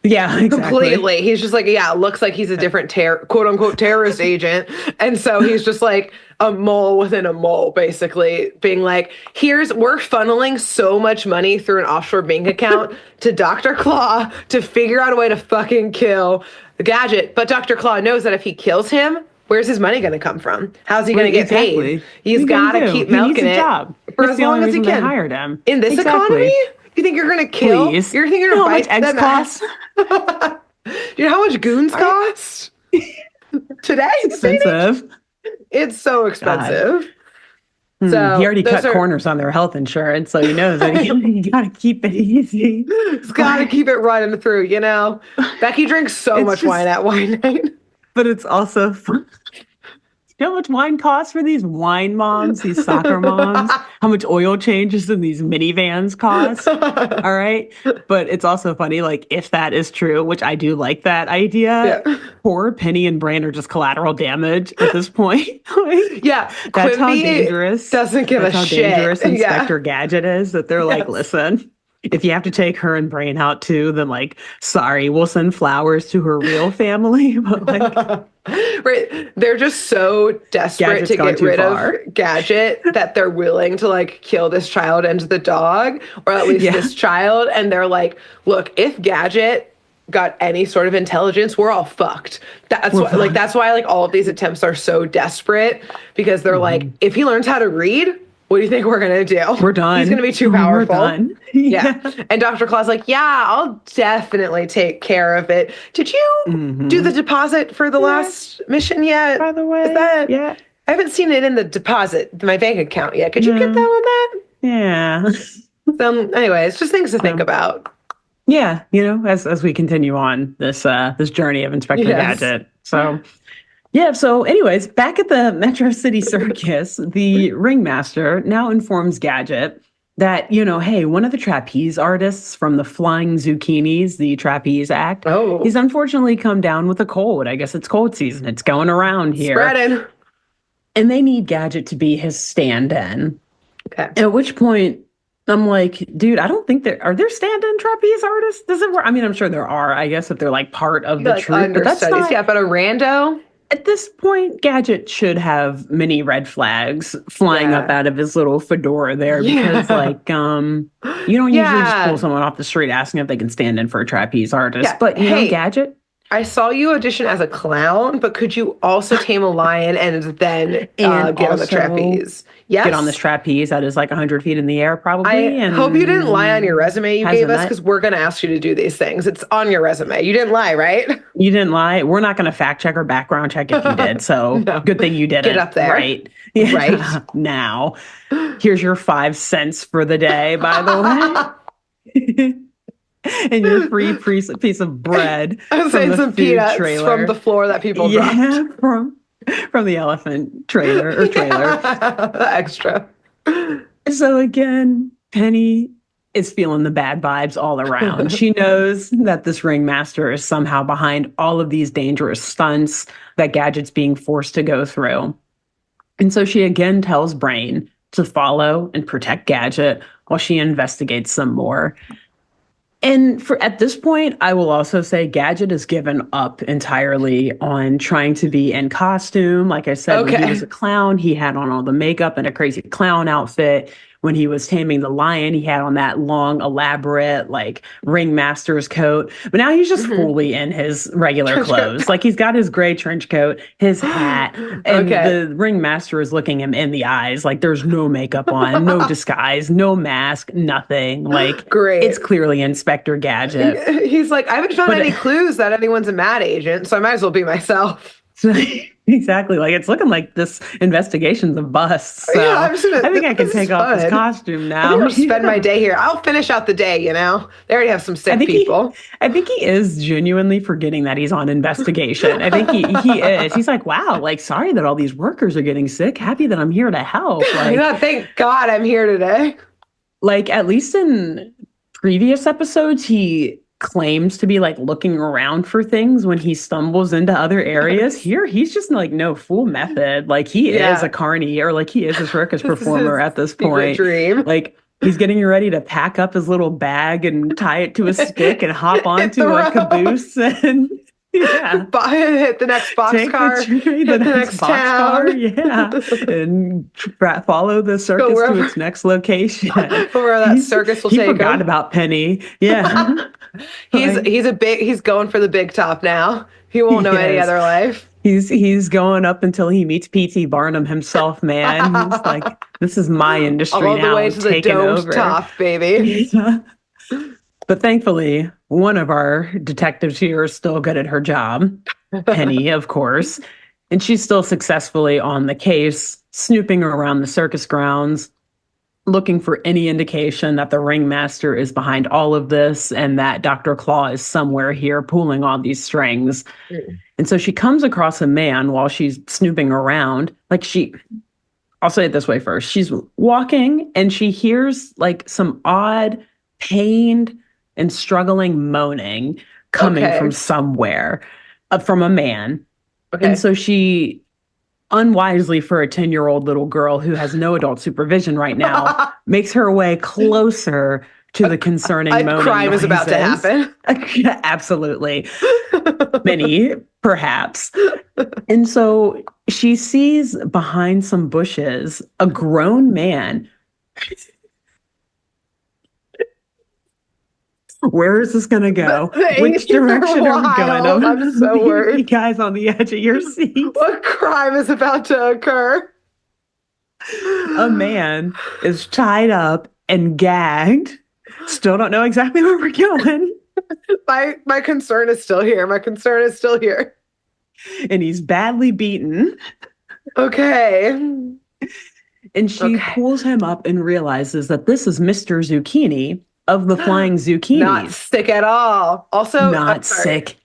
Yeah, exactly. Completely. He's just it looks like he's a different quote unquote terrorist agent. And so he's just a mole within a mole, basically being we're funneling so much money through an offshore bank account to Dr. Claw to figure out a way to fucking kill the Gadget. But Dr. Claw knows that if he kills him, where's his money going to come from? How's he going to get paid? He's got to keep milking it for as long as he can. Hired him. In this economy? You think you're going to kill? Please. You think you're going to bite eggs cost? You know how much goons cost? Today? Expensive. It's so expensive. So he already cut corners on their health insurance, so he knows that you got to keep it easy. He's got to keep it running through, Becky drinks so much wine at wine night. But it's also fun. You know how much wine costs for these wine moms, these soccer moms? How much oil changes in these minivans cost? All right. But it's also funny, if that is true, which I do like that idea, poor Penny and Bran are just collateral damage at this point. Yeah. That's how dangerous. Doesn't give a shit. Dangerous Inspector Gadget is, that they're listen, if you have to take her and Brain out too, then sorry, we'll send flowers to her real family. But right. They're just so desperate to get rid of Gadget that they're willing to kill this child and the dog, or at least this child. And they're look, if Gadget got any sort of intelligence, we're all fucked. That's why all of these attempts are so desperate, because they're if he learns how to read, what do you think we're going to do? We're done. He's going to be too powerful. We're done. Yeah. And Dr. Claw's I'll definitely take care of it. Did you do the deposit for the last mission yet? By the way, I haven't seen it in the deposit, my bank account yet. Could you get that on that? Yeah. So anyways, just things to think about. Yeah. As we continue on this journey of Inspector Gadget. So... Yeah, so anyways, back at the Metro City Circus, the ringmaster now informs Gadget that, hey, one of the trapeze artists from the Flying Zucchinis, the trapeze act, he's unfortunately come down with a cold. I guess it's cold season. It's going around here. Spreading. And they need Gadget to be his stand-in. Okay. At which point, I'm dude, I don't think are there stand-in trapeze artists? Does it work? I mean, I'm sure there are, I guess, if they're part of the troupe. But that's not... Yeah, but a rando... At this point, Gadget should have many red flags flying up out of his little fedora there, because you don't usually just pull someone off the street asking if they can stand in for a trapeze artist. Yeah. But you know, Gadget, I saw you audition as a clown, but could you also tame a lion and then get on the trapeze? Yes. Get on this trapeze that is 100 feet in the air, probably. I hope you didn't lie on your resume you gave us, because we're going to ask you to do these things. It's on your resume. You didn't lie, right? You didn't lie. We're not going to fact check or background check if you did. So good thing you didn't. Get up there. Right. Yeah. Right. Now, here's your 5 cents for the day, by the way. And your free piece of bread. I was saying some peanuts trailer. From the floor that people dropped. From the elephant trailer. Extra. So again, Penny is feeling the bad vibes all around. She knows that this ringmaster is somehow behind all of these dangerous stunts that Gadget's being forced to go through. And so she again tells Brain to follow and protect Gadget while she investigates some more. And at this point, I will also say Gadget has given up entirely on trying to be in costume. Like I said, when he was a clown, he had on all the makeup and a crazy clown outfit. When he was taming the lion, he had on that long, elaborate, like ringmaster's coat. But now he's just fully in his regular clothes. Like he's got his gray trench coat, his hat, and the ringmaster is looking him in the eyes. Like there's no makeup on, no disguise, no mask, nothing. Like it's clearly Inspector Gadget. He's like, I haven't found any clues that anyone's a mad agent, so I might as well be myself. Exactly. Like it's looking like this investigation's a bust. So yeah, I think I can take off this costume now. I'll spend my day here. I'll finish out the day, you know. They already have some sick people. I think he is genuinely forgetting that he's on investigation. I think he is. He's like, wow, like sorry that all these workers are getting sick. Happy that I'm here to help. Like, yeah, thank God I'm here today. Like at least in previous episodes, he claims to be like looking around for things when he stumbles into other areas. Here he's just like no full method. Like he is a carny, or like he is a circus performer at this point. Dream. Like he's getting ready to pack up his little bag and tie it to a stick and hop onto a caboose and hit the next boxcar, the next boxcar, and follow the circus to its next location. Where that circus will take him. He forgot about Penny. Yeah. He's going for the big top now. He won't know any other life. He's going up until he meets P.T. Barnum himself, man. He's like, this is my industry all now. The way to the domed top, baby. But thankfully, one of our detectives here is still good at her job. Penny, of course. And she's still successfully on the case, snooping around the circus grounds, looking for any indication that the ringmaster is behind all of this and that Dr. Claw is somewhere here pulling all these strings. And so she comes across a man while she's snooping around. I'll say it this way first. She's walking and she hears like some odd, pained and struggling moaning coming from somewhere, from a man. And so she, unwisely for a 10-year-old little girl who has no adult supervision right now, makes her way closer to the concerning moaning crime noises. Is about to happen. Absolutely. Many, perhaps. And so she sees behind some bushes a grown man. Where is this going to go? Which direction are we going? I'm so worried. You guys on the edge of your seat. What crime is about to occur? A man is tied up and gagged. Still don't know exactly where we're going. My concern is still here. And he's badly beaten. Okay. And she pulls him up and realizes that this is Mr. Zucchini of the Flying Zucchinis. Not sick at all. Also, not sick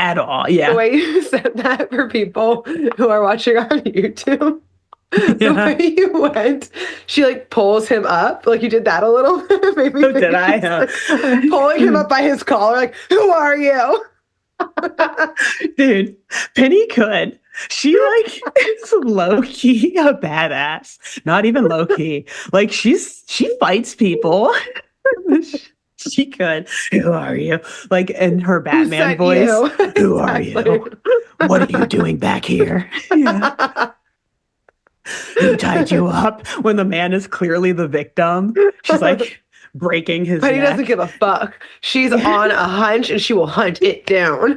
at all. Yeah. The way you said that for people who are watching on YouTube. The way you went, she like pulls him up. Like you did that a little. Maybe did I? Pulling him up by his collar, like, who are you? Dude, Penny could. She like is low key a badass. Not even low key. Like she fights people. She could. Who are you? Like in her Batman voice. Who are you? What are you doing back here? Yeah. Who tied you up? When the man is clearly the victim, she's like breaking his But neck. He doesn't give a fuck. She's on a hunch and she will hunt it down.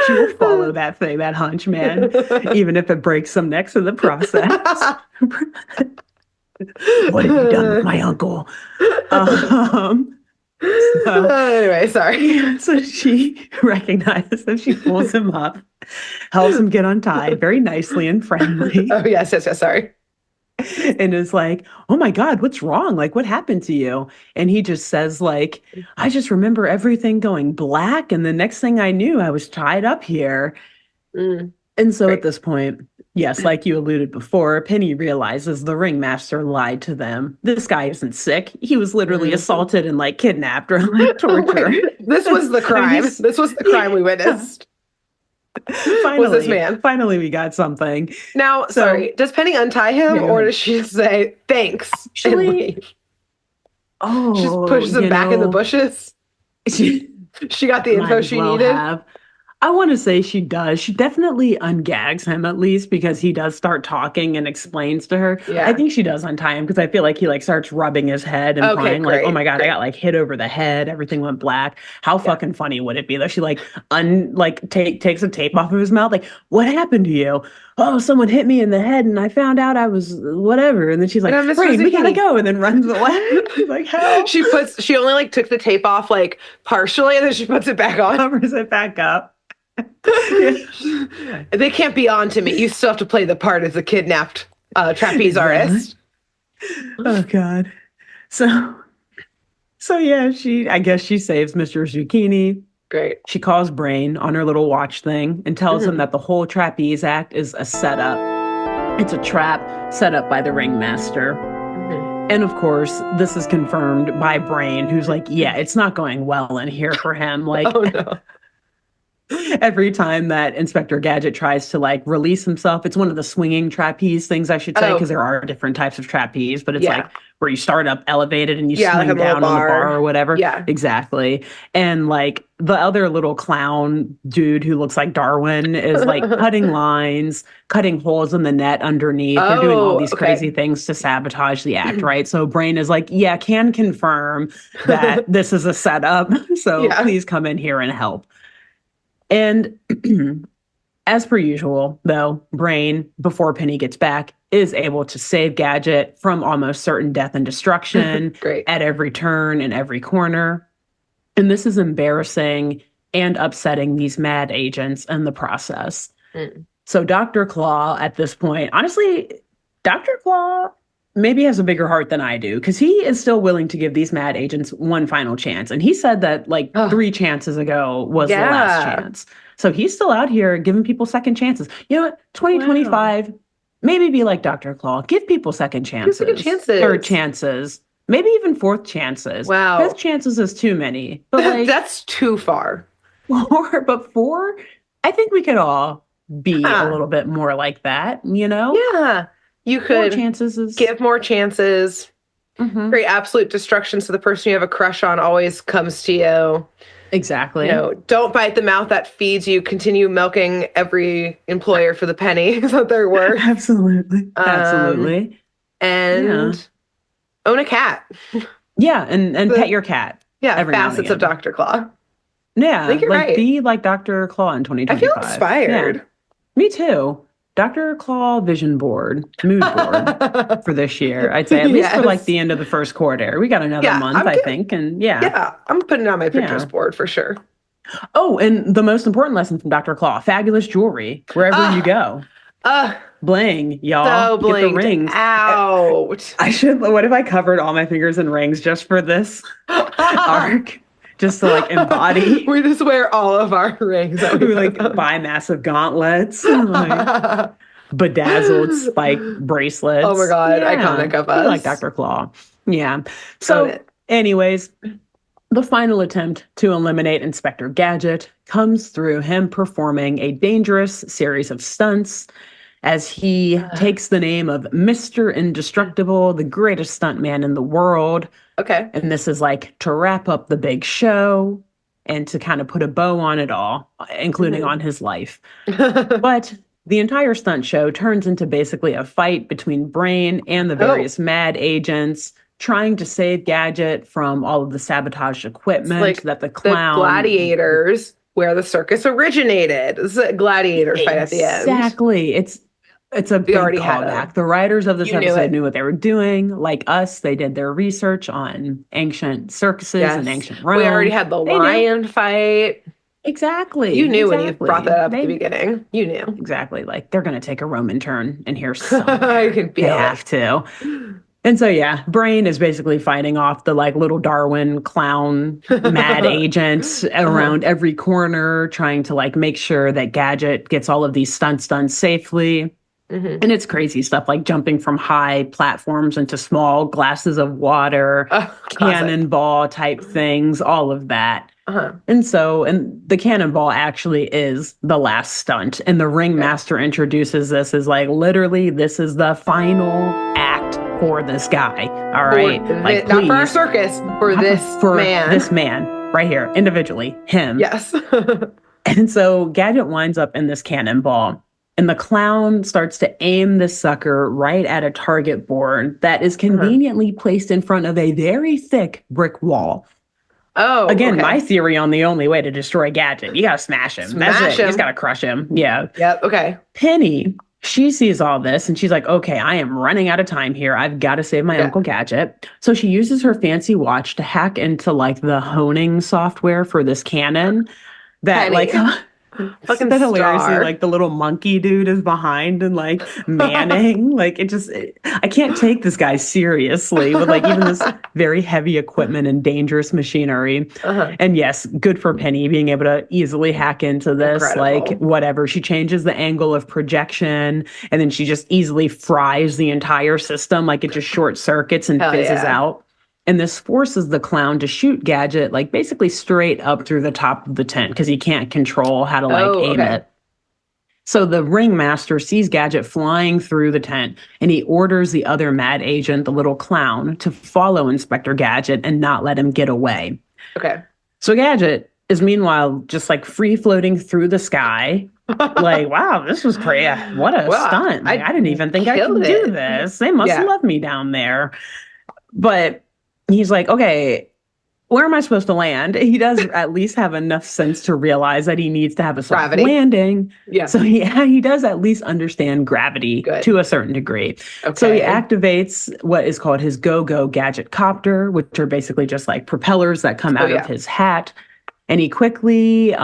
She will follow that hunch, man, even if it breaks some necks in the process. What have you done with my uncle? Anyway, sorry. So she recognizes that she pulls him up, helps him get untied very nicely and friendly. Oh, yes, sorry. And is like, oh my God, what's wrong? Like, what happened to you? And he just says, like, I just remember everything going black. And the next thing I knew, I was tied up here. And so at this point, yes, like you alluded before, Penny realizes the ringmaster lied to them. This guy isn't sick. He was literally assaulted and like kidnapped or like tortured. This was the crime. This was the crime we witnessed. was this man. Finally, we got something. Now, sorry, does Penny untie him or does she say thanks and leave? Oh, she just pushes him back in the bushes. She got the info she needed. I want to say she does. She definitely ungags him at least because he does start talking and explains to her. Yeah. I think she does untie him because I feel like he like starts rubbing his head and crying like, oh my God, I got like hit over the head. Everything went black. How fucking funny would it be that she like takes a tape off of his mouth? Like, what happened to you? Oh, someone hit me in the head and I found out I was whatever. And then she's like, Brain, we gotta go. And then runs away. She's like, how? She only like took the tape off like partially and then she puts it back on. Covers it back up. They can't be on to me. You still have to play the part as a kidnapped trapeze artist. Oh God. So yeah, I guess she saves Mr. Zucchini. Great. She calls Brain on her little watch thing and tells him that the whole trapeze act is a setup. It's a trap set up by the ringmaster. And of course, this is confirmed by Brain, who's like, yeah, it's not going well in here for him. Like, oh no. Every time that Inspector Gadget tries to like release himself, it's one of the swinging trapeze things, I should say, because there are different types of trapeze, but it's like where you start up elevated and you swing like down on the bar or whatever. Yeah, exactly. And like the other little clown dude who looks like Darwin is like cutting lines, cutting holes in the net underneath. They're doing all these crazy things to sabotage the act, right? So Brain is like, yeah, can confirm that this is a setup. So please come in here and help. And as per usual, though, Brain, before Penny gets back, is able to save Gadget from almost certain death and destruction at every turn and every corner. And this is embarrassing and upsetting these mad agents in the process. So Dr. Claw, at this point, honestly, Dr. Claw maybe has a bigger heart than I do, because he is still willing to give these mad agents one final chance. And he said that like 3 chances ago was the last chance. So he's still out here giving people second chances. You know what? 2025, maybe be like Dr. Claw. Give people second chances. Third chances. Maybe even 4th chances. Wow. 5th chances is too many. But like, that's too far. 4, I think we could all be a little bit more like that, you know? Yeah. You could give more chances, create absolute destruction so the person you have a crush on always comes to you. Exactly. You know, don't bite the mouth that feeds you. Continue milking every employer for the pennies that they're worth. Absolutely. Absolutely. And own a cat. Yeah, and pet your cat. Yeah, facets of Dr. Claw. Yeah, I think you're right. Be like Dr. Claw in 2025. I feel inspired. Yeah. Me too. Dr. Claw vision board, mood board for this year. I'd say at least for like the end of the first quarter. We got another month, I think. And yeah, I'm putting it on my Pinterest board for sure. Oh, and the most important lesson from Dr. Claw, fabulous jewelry wherever you go. Bling, y'all. So blinged get the rings out. I should. What if I covered all my fingers in rings just for this arc? Just to like embody. We just wear all of our rings. We like buy massive gauntlets, like, bedazzled spike bracelets. Oh my God, iconic of us. Like Dr. Claw. Yeah. So anyways, the final attempt to eliminate Inspector Gadget comes through him performing a dangerous series of stunts as he takes the name of Mr. Indestructible, the greatest stuntman in the world. Okay. And this is like to wrap up the big show and to kind of put a bow on it all, including on his life. But the entire stunt show turns into basically a fight between Brain and the various mad agents trying to save Gadget from all of the sabotaged equipment that the clown... The gladiators, where the circus originated. It's a gladiator fight at the end. Exactly. It's a big callback. The writers of this episode knew what they were doing. Like us, they did their research on ancient circuses and ancient Rome. We already had the lion fight. Exactly. You knew when you brought that up at the beginning. You knew. Exactly. Like, they're going to take a Roman turn in here somewhere. I can feel it. They have to. And so, yeah, Brain is basically fighting off the like little Darwin clown mad agents around every corner, trying to like make sure that Gadget gets all of these stunts done safely. And it's crazy stuff like jumping from high platforms into small glasses of water, cannonball type things, all of that. And the cannonball actually is the last stunt. And the ringmaster introduces this as like, literally, this is the final act for this guy. All right. Like, not for our circus, for this man right here, individually, him. Yes. And so Gadget winds up in this cannonball. And the clown starts to aim the sucker right at a target board that is conveniently placed in front of a very thick brick wall. Oh, again, my theory on the only way to destroy Gadget. You got to smash him. That's it. You just got to crush him. Yeah. Yep. Okay. Penny, she sees all this and she's like, okay, I am running out of time here. I've got to save my Uncle Gadget. So she uses her fancy watch to hack into like the honing software for this cannon that like... Fucking hilariously, like the little monkey dude is behind and like manning. Like I can't take this guy seriously with like even this very heavy equipment and dangerous machinery. And yes, good for Penny being able to easily hack into this. Incredible. Like whatever. She changes the angle of projection and then she just easily fries the entire system. Like it just short circuits and fizzes out. And this forces the clown to shoot Gadget, like basically straight up through the top of the tent because he can't control how to aim it. So the ringmaster sees Gadget flying through the tent and he orders the other mad agent, the little clown, to follow Inspector Gadget and not let him get away. Okay. So Gadget is meanwhile just like free floating through the sky. Like, wow, this was crazy. What a stunt. Like, I didn't even think I could do this. They must love me down there. But he's like, okay, where am I supposed to land? He does at least have enough sense to realize that he needs to have a soft landing. Yeah. So he does at least understand gravity to a certain degree. Okay. So he activates what is called his go-go Gadget copter, which are basically just like propellers that come out of his hat. And he quickly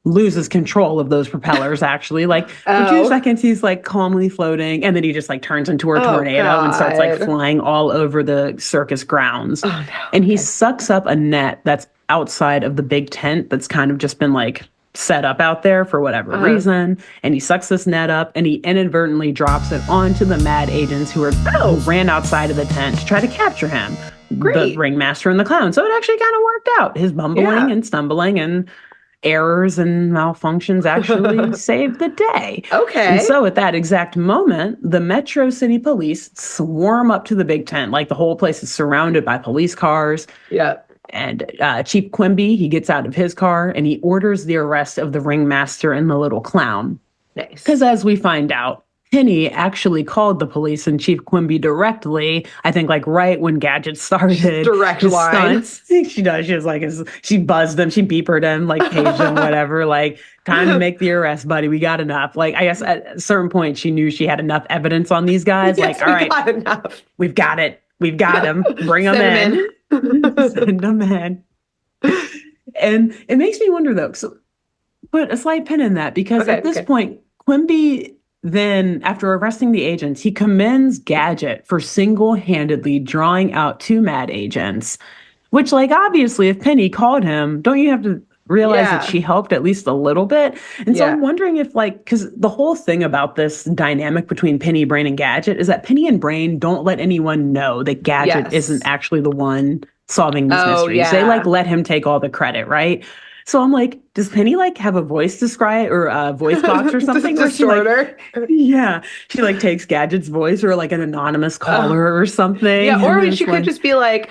loses control of those propellers, actually. Like, for 2 seconds, he's, like, calmly floating, and then he just, like, turns into a tornado and starts, like, flying all over the circus grounds. Oh, no. And he sucks up a net that's outside of the big tent that's kind of just been, like, set up out there for whatever reason. And he sucks this net up, and he inadvertently drops it onto the mad agents who ran outside of the tent to try to capture him. Great. The ringmaster and the clown. So it actually kind of worked out. His bumbling and stumbling and errors and malfunctions actually saved the day. Okay. And so at that exact moment, the Metro City Police swarm up to the big tent. Like the whole place is surrounded by police cars. Yeah. And Chief Quimby, he gets out of his car and he orders the arrest of the ringmaster and the little clown. Nice. Because as we find out, Penny actually called the police and Chief Quimby directly, I think like right when Gadget started. Direct line. Stunts. She does. She was like, she buzzed him, she beepered him, like paged him, whatever. Like, time to make the arrest, buddy. We got enough. Like, I guess at a certain point, she knew she had enough evidence on these guys. Yes, like, all right, got enough. We've got it. We've got him. Bring them in. Send them in. And it makes me wonder, though, so put a slight pin in that, because at this point, Quimby then, after arresting the agents, he commends Gadget for single-handedly drawing out 2 mad agents, which, like, obviously, if Penny called him, don't you have to realize that she helped at least a little bit? And so I'm wondering if, like, because the whole thing about this dynamic between Penny, Brain, and Gadget is that Penny and Brain don't let anyone know that Gadget isn't actually the one solving these mysteries. Yeah. They, like, let him take all the credit, right? So I'm like, does Penny like have a voice describe or a voice box or something? Distorter. Like, she like takes Gadget's voice or like an anonymous caller or something. Yeah, or she could just be like,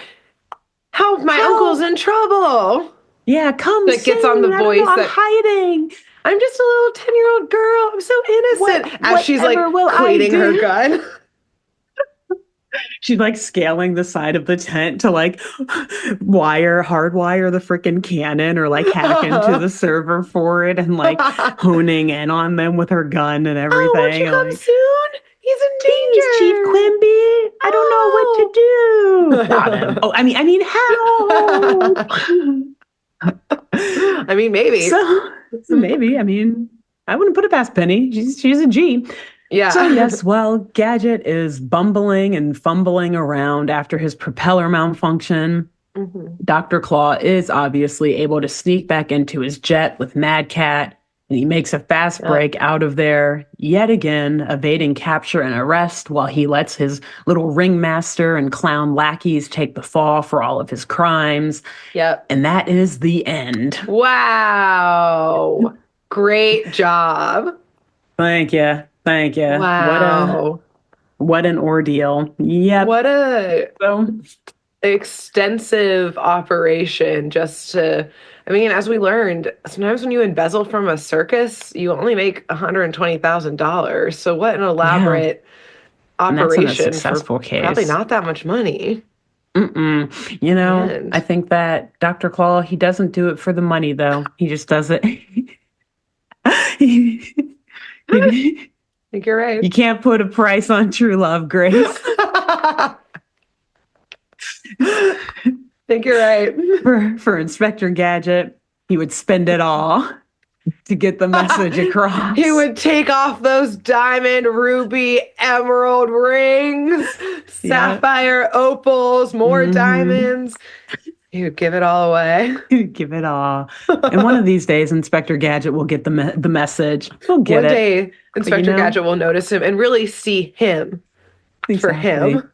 "Help! My uncle's in trouble." Yeah, come. That gets on the voice. I'm hiding. I'm just a little 10-year-old girl. I'm so innocent. As she's like cleaning her gun. She's like scaling the side of the tent to like hardwire the freaking cannon or like hack into the server for it and like honing in on them with her gun and everything. Oh, won't you come soon? He's in danger. Please, Chief Quimby. I don't know what to do. Got him. Oh, I mean, how? I mean, maybe. So maybe. I mean, I wouldn't put it past Penny. She's a G. Yeah. So yes, while Gadget is bumbling and fumbling around after his propeller malfunction, Dr. Claw is obviously able to sneak back into his jet with Mad Cat, And he makes a fast break out of there, yet again, evading capture and arrest while he lets his little ringmaster and clown lackeys take the fall for all of his crimes. Yep. And that is the end. Wow. Great job. Thank you. Thank you. Wow. What an ordeal. Yep. What a extensive operation just to... I mean, as we learned, sometimes when you embezzle from a circus, you only make $120,000. So what an elaborate operation. That's a successful case. Probably not that much money. You know, I think that Dr. Claw, he doesn't do it for the money, though. He just does it. I think you're right. You can't put a price on true love, Grace. I think you're right. For Inspector Gadget, he would spend it all to get the message across. He would take off those diamond, ruby, emerald rings, sapphire opals, more diamonds. He would give it all away. He would give it all. And one of these days, Inspector Gadget will get the message. He'll get One day, Inspector Gadget will notice him and really see him for him.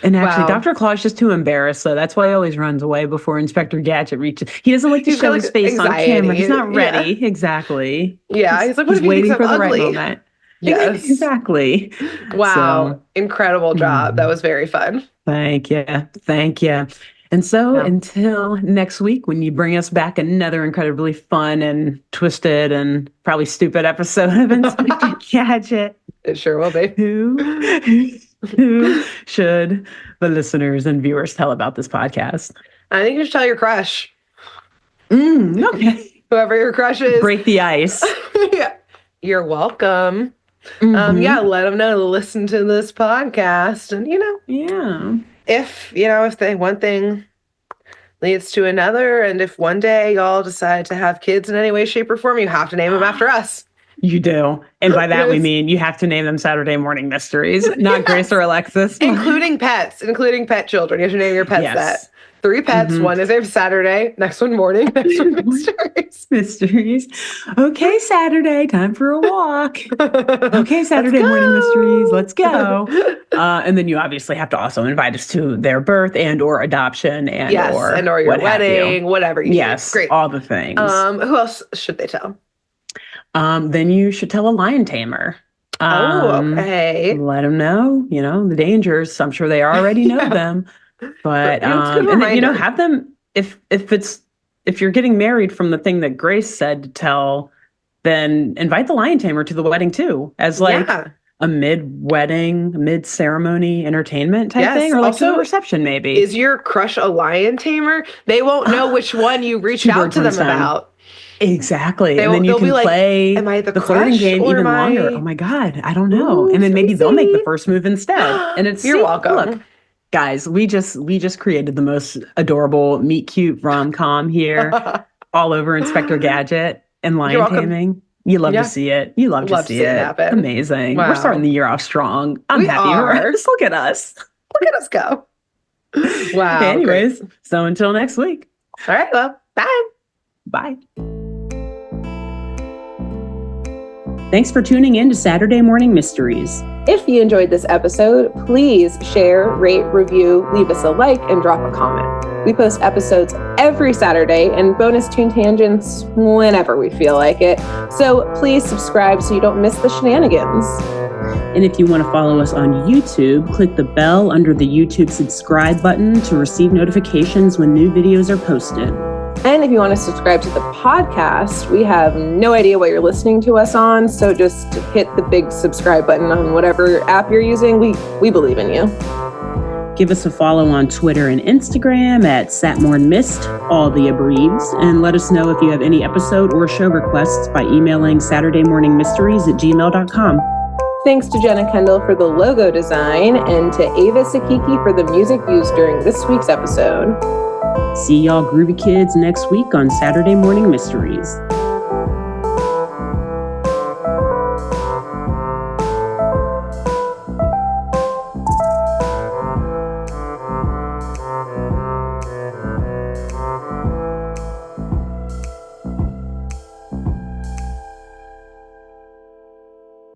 And actually, Dr. Claw is just too embarrassed, so that's why he always runs away before Inspector Gadget reaches. He doesn't like to show his face on camera. He's not ready. Yeah. Exactly. Yeah, he's like, what if waiting for the ugly? right moment. Yes. Exactly. Wow. So, incredible job. That was very fun. Thank you. Thank you. And so until next week, when you bring us back another incredibly fun and twisted and probably stupid episode of Inspector Gadget. It sure will be. Who should the listeners and viewers tell about this podcast? I think you should tell your crush. Okay. Whoever your crush is. Break the ice. Yeah. You're welcome. Let them know to listen to this podcast. And, if one thing leads to another, and if one day y'all decide to have kids in any way, shape, or form, you have to name them after us. You do. And by that, we mean you have to name them Saturday Morning Mysteries, not Grace or Alexis. Including pet children. You have to name your pets that. 3 pets. One is named Saturday. Next one morning. Next one mysteries. Okay, Saturday. Time for a walk. Okay, Saturday Morning Mysteries. Let's go. And then you obviously have to also invite us to their birth and or adoption and or your wedding, whatever you need. Great. All the things. Who else should they tell? Then you should tell a lion tamer. Okay. Let them know, the dangers. I'm sure they already know them. But and then, have them if you're getting married from the thing that Grace said to tell, then invite the lion tamer to the wedding too, as a mid-wedding, mid-ceremony entertainment type thing, or also a reception maybe. Is your crush a lion tamer? They won't know which one you reached out to them about. Exactly. And then you can play the flirting game even longer. Oh my God, I don't know. And then maybe they'll make the first move instead. And you're welcome. Look, guys, we just created the most adorable meet cute rom-com here, all over Inspector Gadget and lion taming. You love to see it. You love to see it happen. Amazing. Wow. We're starting the year off strong. I'm happy for us. Look at us. Look at us go. Wow. Anyways, so until next week. All right. Well, bye. Bye. Thanks for tuning in to Saturday Morning Mysteries. If you enjoyed this episode, please share, rate, review, leave us a like, and drop a comment. We post episodes every Saturday and bonus tune tangents whenever we feel like it. So please subscribe so you don't miss the shenanigans. And if you want to follow us on YouTube, click the bell under the YouTube subscribe button to receive notifications when new videos are posted. And if you want to subscribe to the podcast, we have no idea what you're listening to us on, so just hit the big subscribe button on whatever app you're using. We believe in you. Give us a follow on Twitter and Instagram at SatmornMist, all the abreves, and let us know if you have any episode or show requests by emailing SaturdayMorningMysteries@gmail.com. Thanks to Jenna Kendall for the logo design and to Ava Sakiki for the music used during this week's episode. See y'all groovy kids next week on Saturday Morning Mysteries.